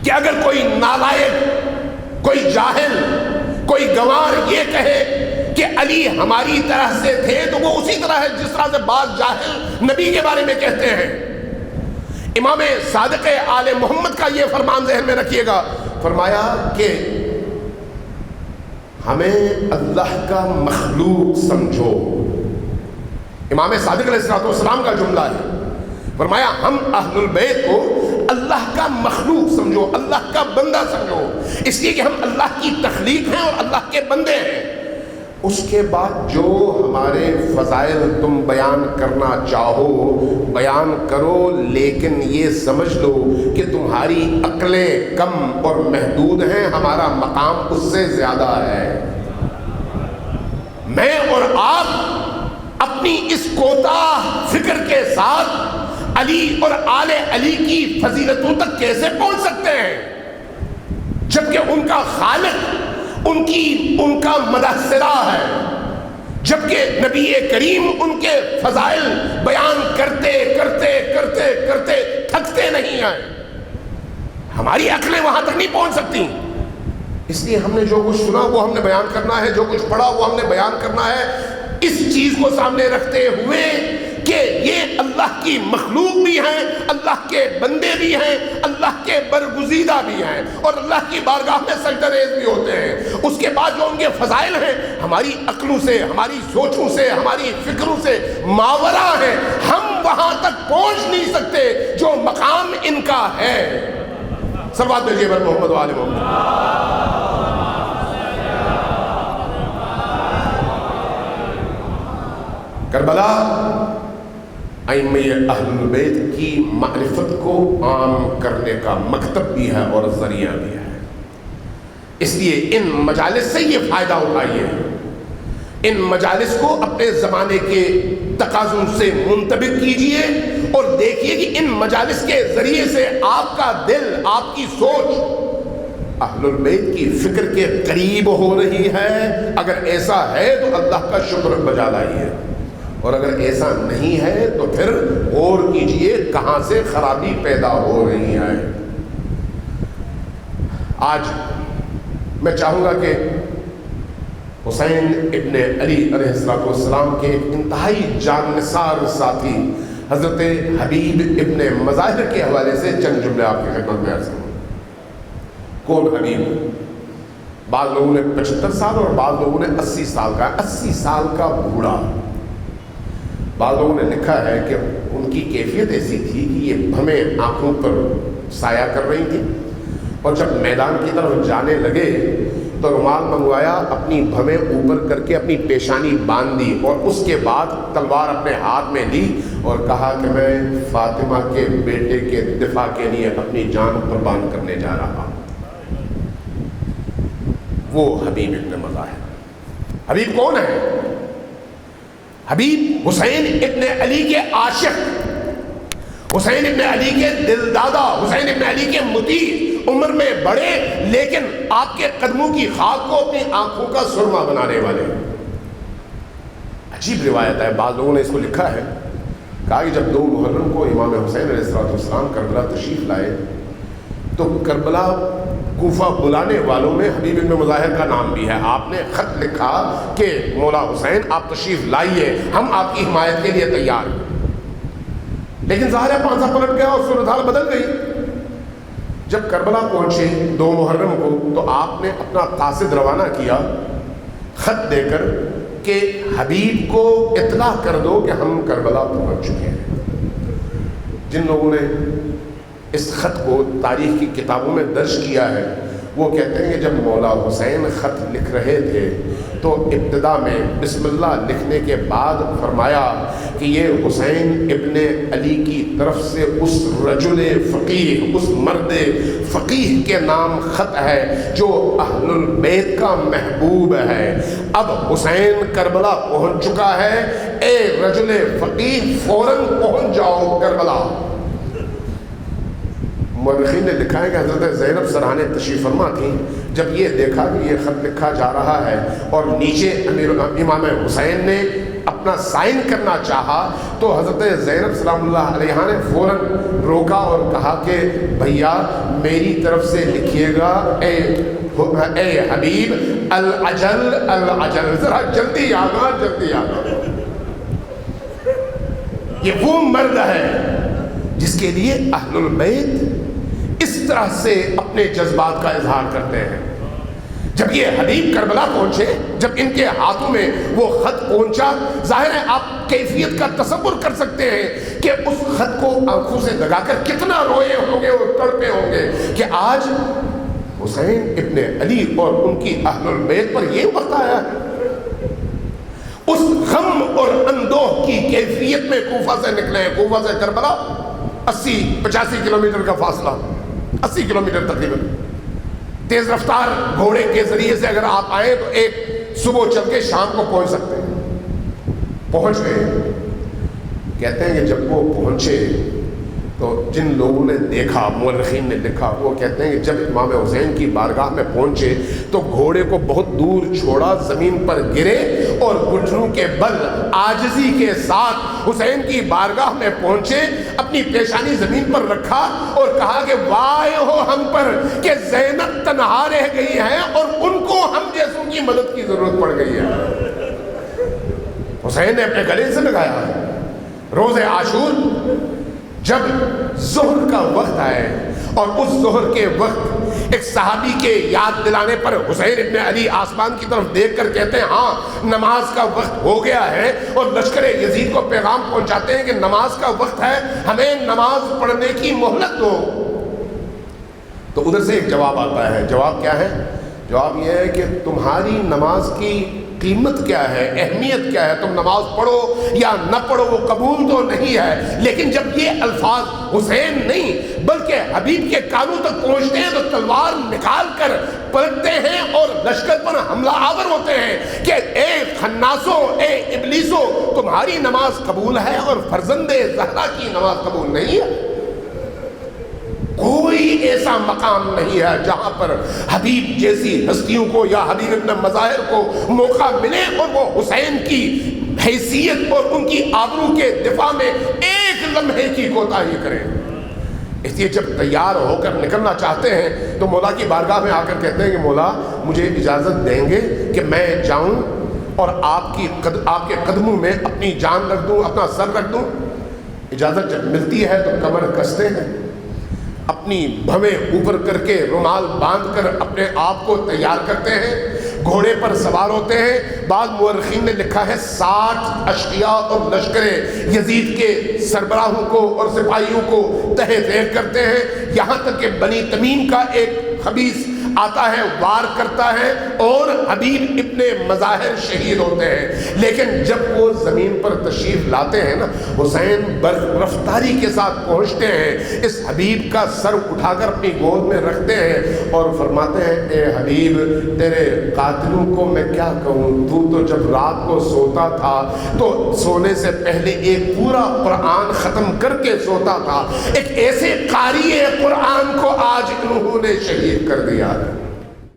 کہ اگر کوئی نالائق، کوئی جاہل، کوئی گنوار یہ کہے کہ علی ہماری طرح سے تھے تو وہ اسی طرح ہے جس طرح سے بعض جاہل نبی کے بارے میں کہتے ہیں۔ امام صادق آل محمد کا یہ فرمان ذہن میں رکھیے گا، فرمایا کہ ہمیں اللہ کا مخلوق سمجھو۔ امام صادق علیہ السلام کا جملہ ہے، فرمایا ہم اہل البیت کو اللہ کا مخلوق سمجھو، اللہ کا بندہ سمجھو، اس لیے کہ ہم اللہ کی تخلیق ہیں اور اللہ کے بندے ہیں۔ اس کے بعد جو ہمارے فضائل تم بیان کرنا چاہو بیان کرو، لیکن یہ سمجھ لو کہ تمہاری عقلیں کم اور محدود ہیں، ہمارا مقام اس سے زیادہ ہے۔ میں اور آپ اپنی اس کوتاہ فکر کے ساتھ علی اور آل علی کی فضیلتوں تک کیسے پہنچ سکتے ہیں، جبکہ ان کا خالق ان کا مدثرہ ہے، جبکہ نبی کریم ان کے فضائل بیان کرتے کرتے کرتے کرتے تھکتے نہیں ہیں۔ ہماری عقلیں وہاں تک نہیں پہنچ سکتی، اس لیے ہم نے جو کچھ سنا وہ ہم نے بیان کرنا ہے، جو کچھ پڑھا وہ ہم نے بیان کرنا ہے، اس چیز کو سامنے رکھتے ہوئے کہ یہ اللہ کی مخلوق بھی ہیں، اللہ کے بندے بھی ہیں، اللہ کے برگزیدہ بھی ہیں، اور اللہ کی بارگاہ میں سجدہ ریز بھی ہوتے ہیں۔ اس کے بعد جو ان کے فضائل ہیں ہماری عقلوں سے، ہماری سوچوں سے، ہماری فکروں سے ماورا ہیں، ہم وہاں تک پہنچ نہیں سکتے جو مقام ان کا ہے۔ صلوات بھیجیے بر محمد و آل محمد۔ کربلا ائمہ اہل البیت کی معرفت کو عام کرنے کا مکتب بھی ہے اور ذریعہ بھی ہے، اس لیے ان مجالس سے یہ فائدہ اٹھائیے، ان مجالس کو اپنے زمانے کے تقاضوں سے منطبق کیجئے اور دیکھیے کہ ان مجالس کے ذریعے سے آپ کا دل، آپ کی سوچ اہل البیت کی فکر کے قریب ہو رہی ہے۔ اگر ایسا ہے تو اللہ کا شکر بجا لائیے، اور اگر ایسا نہیں ہے تو پھر غور کیجئے کہاں سے خرابی پیدا ہو رہی ہے۔ آج میں چاہوں گا کہ حسین ابن علی علیہ السلام کے ایک انتہائی جان نثار ساتھی حضرت حبیب ابن مظاہر کے حوالے سے چند جملے آپ کی خدمت میں عرض کروں۔ کون حبیب؟ بعض لوگوں نے 75 سال اور بعض لوگوں نے 80 سال کا، 80 سال کا بوڑھا۔ بعض لوگوں نے لکھا ہے کہ ان کی کیفیت ایسی تھی کہ یہ بھمیں آنکھوں پر سایہ کر رہی تھی، اور جب میدان کی طرف جانے لگے تو رومال منگوایا، اپنی بھمیں اوپر کر کے اپنی پیشانی باندھ دی، اور اس کے بعد تلوار اپنے ہاتھ میں لی اور کہا کہ میں فاطمہ کے بیٹے کے دفاع کے لیے اپنی جان قربان کرنے جا رہا ہوں۔ وہ حبیب ابن مظاہر۔ حبیب کون ہے؟ حبیب حسین ابن علی کے عاشق، حسین ابن علی کے دل دادا، حسین ابن علی کے مطیع، عمر میں بڑے لیکن آپ کے قدموں کی خاک کو اپنی آنکھوں کا سرما بنانے والے۔ عجیب روایت ہے، بعض لوگوں نے اس کو لکھا ہے، کہا کہ جب 2 محرم کو امام حسین علیہ السلام کربلا تشریف لائے تو کربلا کوفہ بلانے والوں میں حبیب ابن مظاہر کا نام بھی ہے۔ آپ نے خط لکھا کہ مولا حسین آپ تشریف لائیے، ہم آپ کی حمایت کے لیے تیار ہیں۔ لیکن ظاہر ہے پانسا پلٹ گیا اور صورتحال بدل گئی۔ جب کربلا پہنچے 2 محرم کو تو آپ نے اپنا قاصد روانہ کیا خط دے کر کہ حبیب کو اطلاع کر دو کہ ہم کربلا پہنچ چکے ہیں۔ جن لوگوں نے اس خط کو تاریخ کی کتابوں میں درج کیا ہے وہ کہتے ہیں کہ جب مولا حسین خط لکھ رہے تھے تو ابتدا میں بسم اللہ لکھنے کے بعد فرمایا کہ یہ حسین ابن علی کی طرف سے اس رجل فقیہ، اس مرد فقیہ کے نام خط ہے جو اہل البیت کا محبوب ہے۔ اب حسین کربلا پہنچ چکا ہے، اے رجل فقیہ فوراً پہنچ جاؤ کربلا۔ مورخین نے لکھا ہے کہ حضرت زینب سرحانہ تشریف فرما تھیں، جب یہ دیکھا کہ یہ خط لکھا جا رہا ہے اور نیچے امام حسین نے اپنا سائن کرنا چاہا تو حضرت زینب سلام اللہ علیہ نے فوراً روکا اور کہا کہ بھیا میری طرف سے لکھیے گا اے حبیب العجل العجل، ذرا جلدی آنا جلدی آنا۔ یہ وہ مرد ہے جس کے لیے اہل البیت اس طرح سے اپنے جذبات کا اظہار کرتے ہیں۔ جب یہ حبیب کربلا پہنچے، جب ان کے ہاتھوں میں وہ خط پہنچا، ظاہر ہے آپ کیفیت کا تصور کر سکتے ہیں کہ اس خط کو آنکھوں سے دگا کر کتنا روئے ہوں گے اور تڑپے ہوں گے کہ آج حسین ابن علی اور ان کی اہل البیت پر یہ وقت آیا ہے۔ اور اندوہ کی کیفیت میں کوفہ سے نکلے ہیں. کوفہ سے کربلا 80-85 کلومیٹر کا فاصلہ، 80 کلومیٹر تقریباً. تیز رفتار گھوڑے کے ذریعے سے اگر آپ آئیں تو ایک صبح چل کے شام کو پہنچ سکتے ہیں. پہنچ گئے. کہتے ہیں کہ جب وہ پہنچے تو جن لوگوں نے دیکھا، مورخین نے لکھا، وہ کہتے ہیں کہ جب امام حسین کی بارگاہ میں پہنچے تو گھوڑے کو بہت دور چھوڑا، زمین پر گرے اور گھٹنوں کے بل عاجزی کے ساتھ حسین کی بارگاہ میں پہنچے، اپنی پیشانی زمین پر رکھا اور کہا کہ وائے ہو ہم پر کہ زینب تنہا رہ گئی ہیں اور ان کو ہم جیسوں کی مدد کی ضرورت پڑ گئی ہے. حسین نے اپنے گلے سے لگایا. روز عاشور جب ظہر کا وقت آئے اور اس ظہر کے وقت ایک صحابی کے یاد دلانے پر حسین ابن علی آسمان کی طرف دیکھ کر کہتے ہیں ہاں نماز کا وقت ہو گیا ہے، اور لشکر یزید کو پیغام پہنچاتے ہیں کہ نماز کا وقت ہے، ہمیں نماز پڑھنے کی مہلت دو. تو ادھر سے ایک جواب آتا ہے. جواب کیا ہے؟ جواب یہ ہے کہ تمہاری نماز کی قیمت کیا ہے، اہمیت کیا ہے، تم نماز پڑھو یا نہ پڑھو وہ قبول تو نہیں ہے، لیکن جب یہ الفاظ حسین نہیں بلکہ حبیب کے کانوں تک پہنچتے ہیں تو تلوار نکال کر پلٹتے ہیں اور لشکر پر حملہ آور ہوتے ہیں کہ اے خناسو، اے ابلیسو، تمہاری نماز قبول ہے اور فرزند زہرا کی نماز قبول نہیں ہے. کوئی ایسا مقام نہیں ہے جہاں پر حبیب جیسی ہستیوں کو یا حبیب ابن مظاہر کو موقع ملے اور وہ حسین کی حیثیت اور ان کی آبرو کے دفاع میں ایک لمحے کی کوتاہی کریں. اس لیے جب تیار ہو کر نکلنا چاہتے ہیں تو مولا کی بارگاہ میں آ کر کہتے ہیں کہ مولا مجھے اجازت دیں گے کہ میں جاؤں اور آپ کے قدموں میں اپنی جان رکھ دوں، اپنا سر رکھ دوں. اجازت جب ملتی ہے تو کمر کستے ہیں، اپنی بھویں اوپر کر کے رومال باندھ کر اپنے آپ کو تیار کرتے ہیں، گھوڑے پر سوار ہوتے ہیں. بعض مورخین نے لکھا ہے 60 اشقیاء اور لشکر یزید کے سربراہوں کو اور سپاہیوں کو تہہ دیر کرتے ہیں، یہاں تک کہ بنی تمیم کا ایک خبیث آتا ہے، وار کرتا ہے اور حبیب ابن مظاہر شہید ہوتے ہیں. لیکن جب وہ زمین پر تشریف لاتے ہیں نا، حسین رفتاری کے ساتھ پہنچتے ہیں، اس حبیب کا سر اٹھا کر اپنی گود میں رکھتے ہیں اور فرماتے ہیں اے حبیب تیرے قاتلوں کو میں کیا کہوں، تو جب رات کو سوتا تھا تو سونے سے پہلے ایک پورا قرآن ختم کر کے سوتا تھا، ایک ایسے قاری قرآن کو آج انہوں نے شہید کر دیا ہے.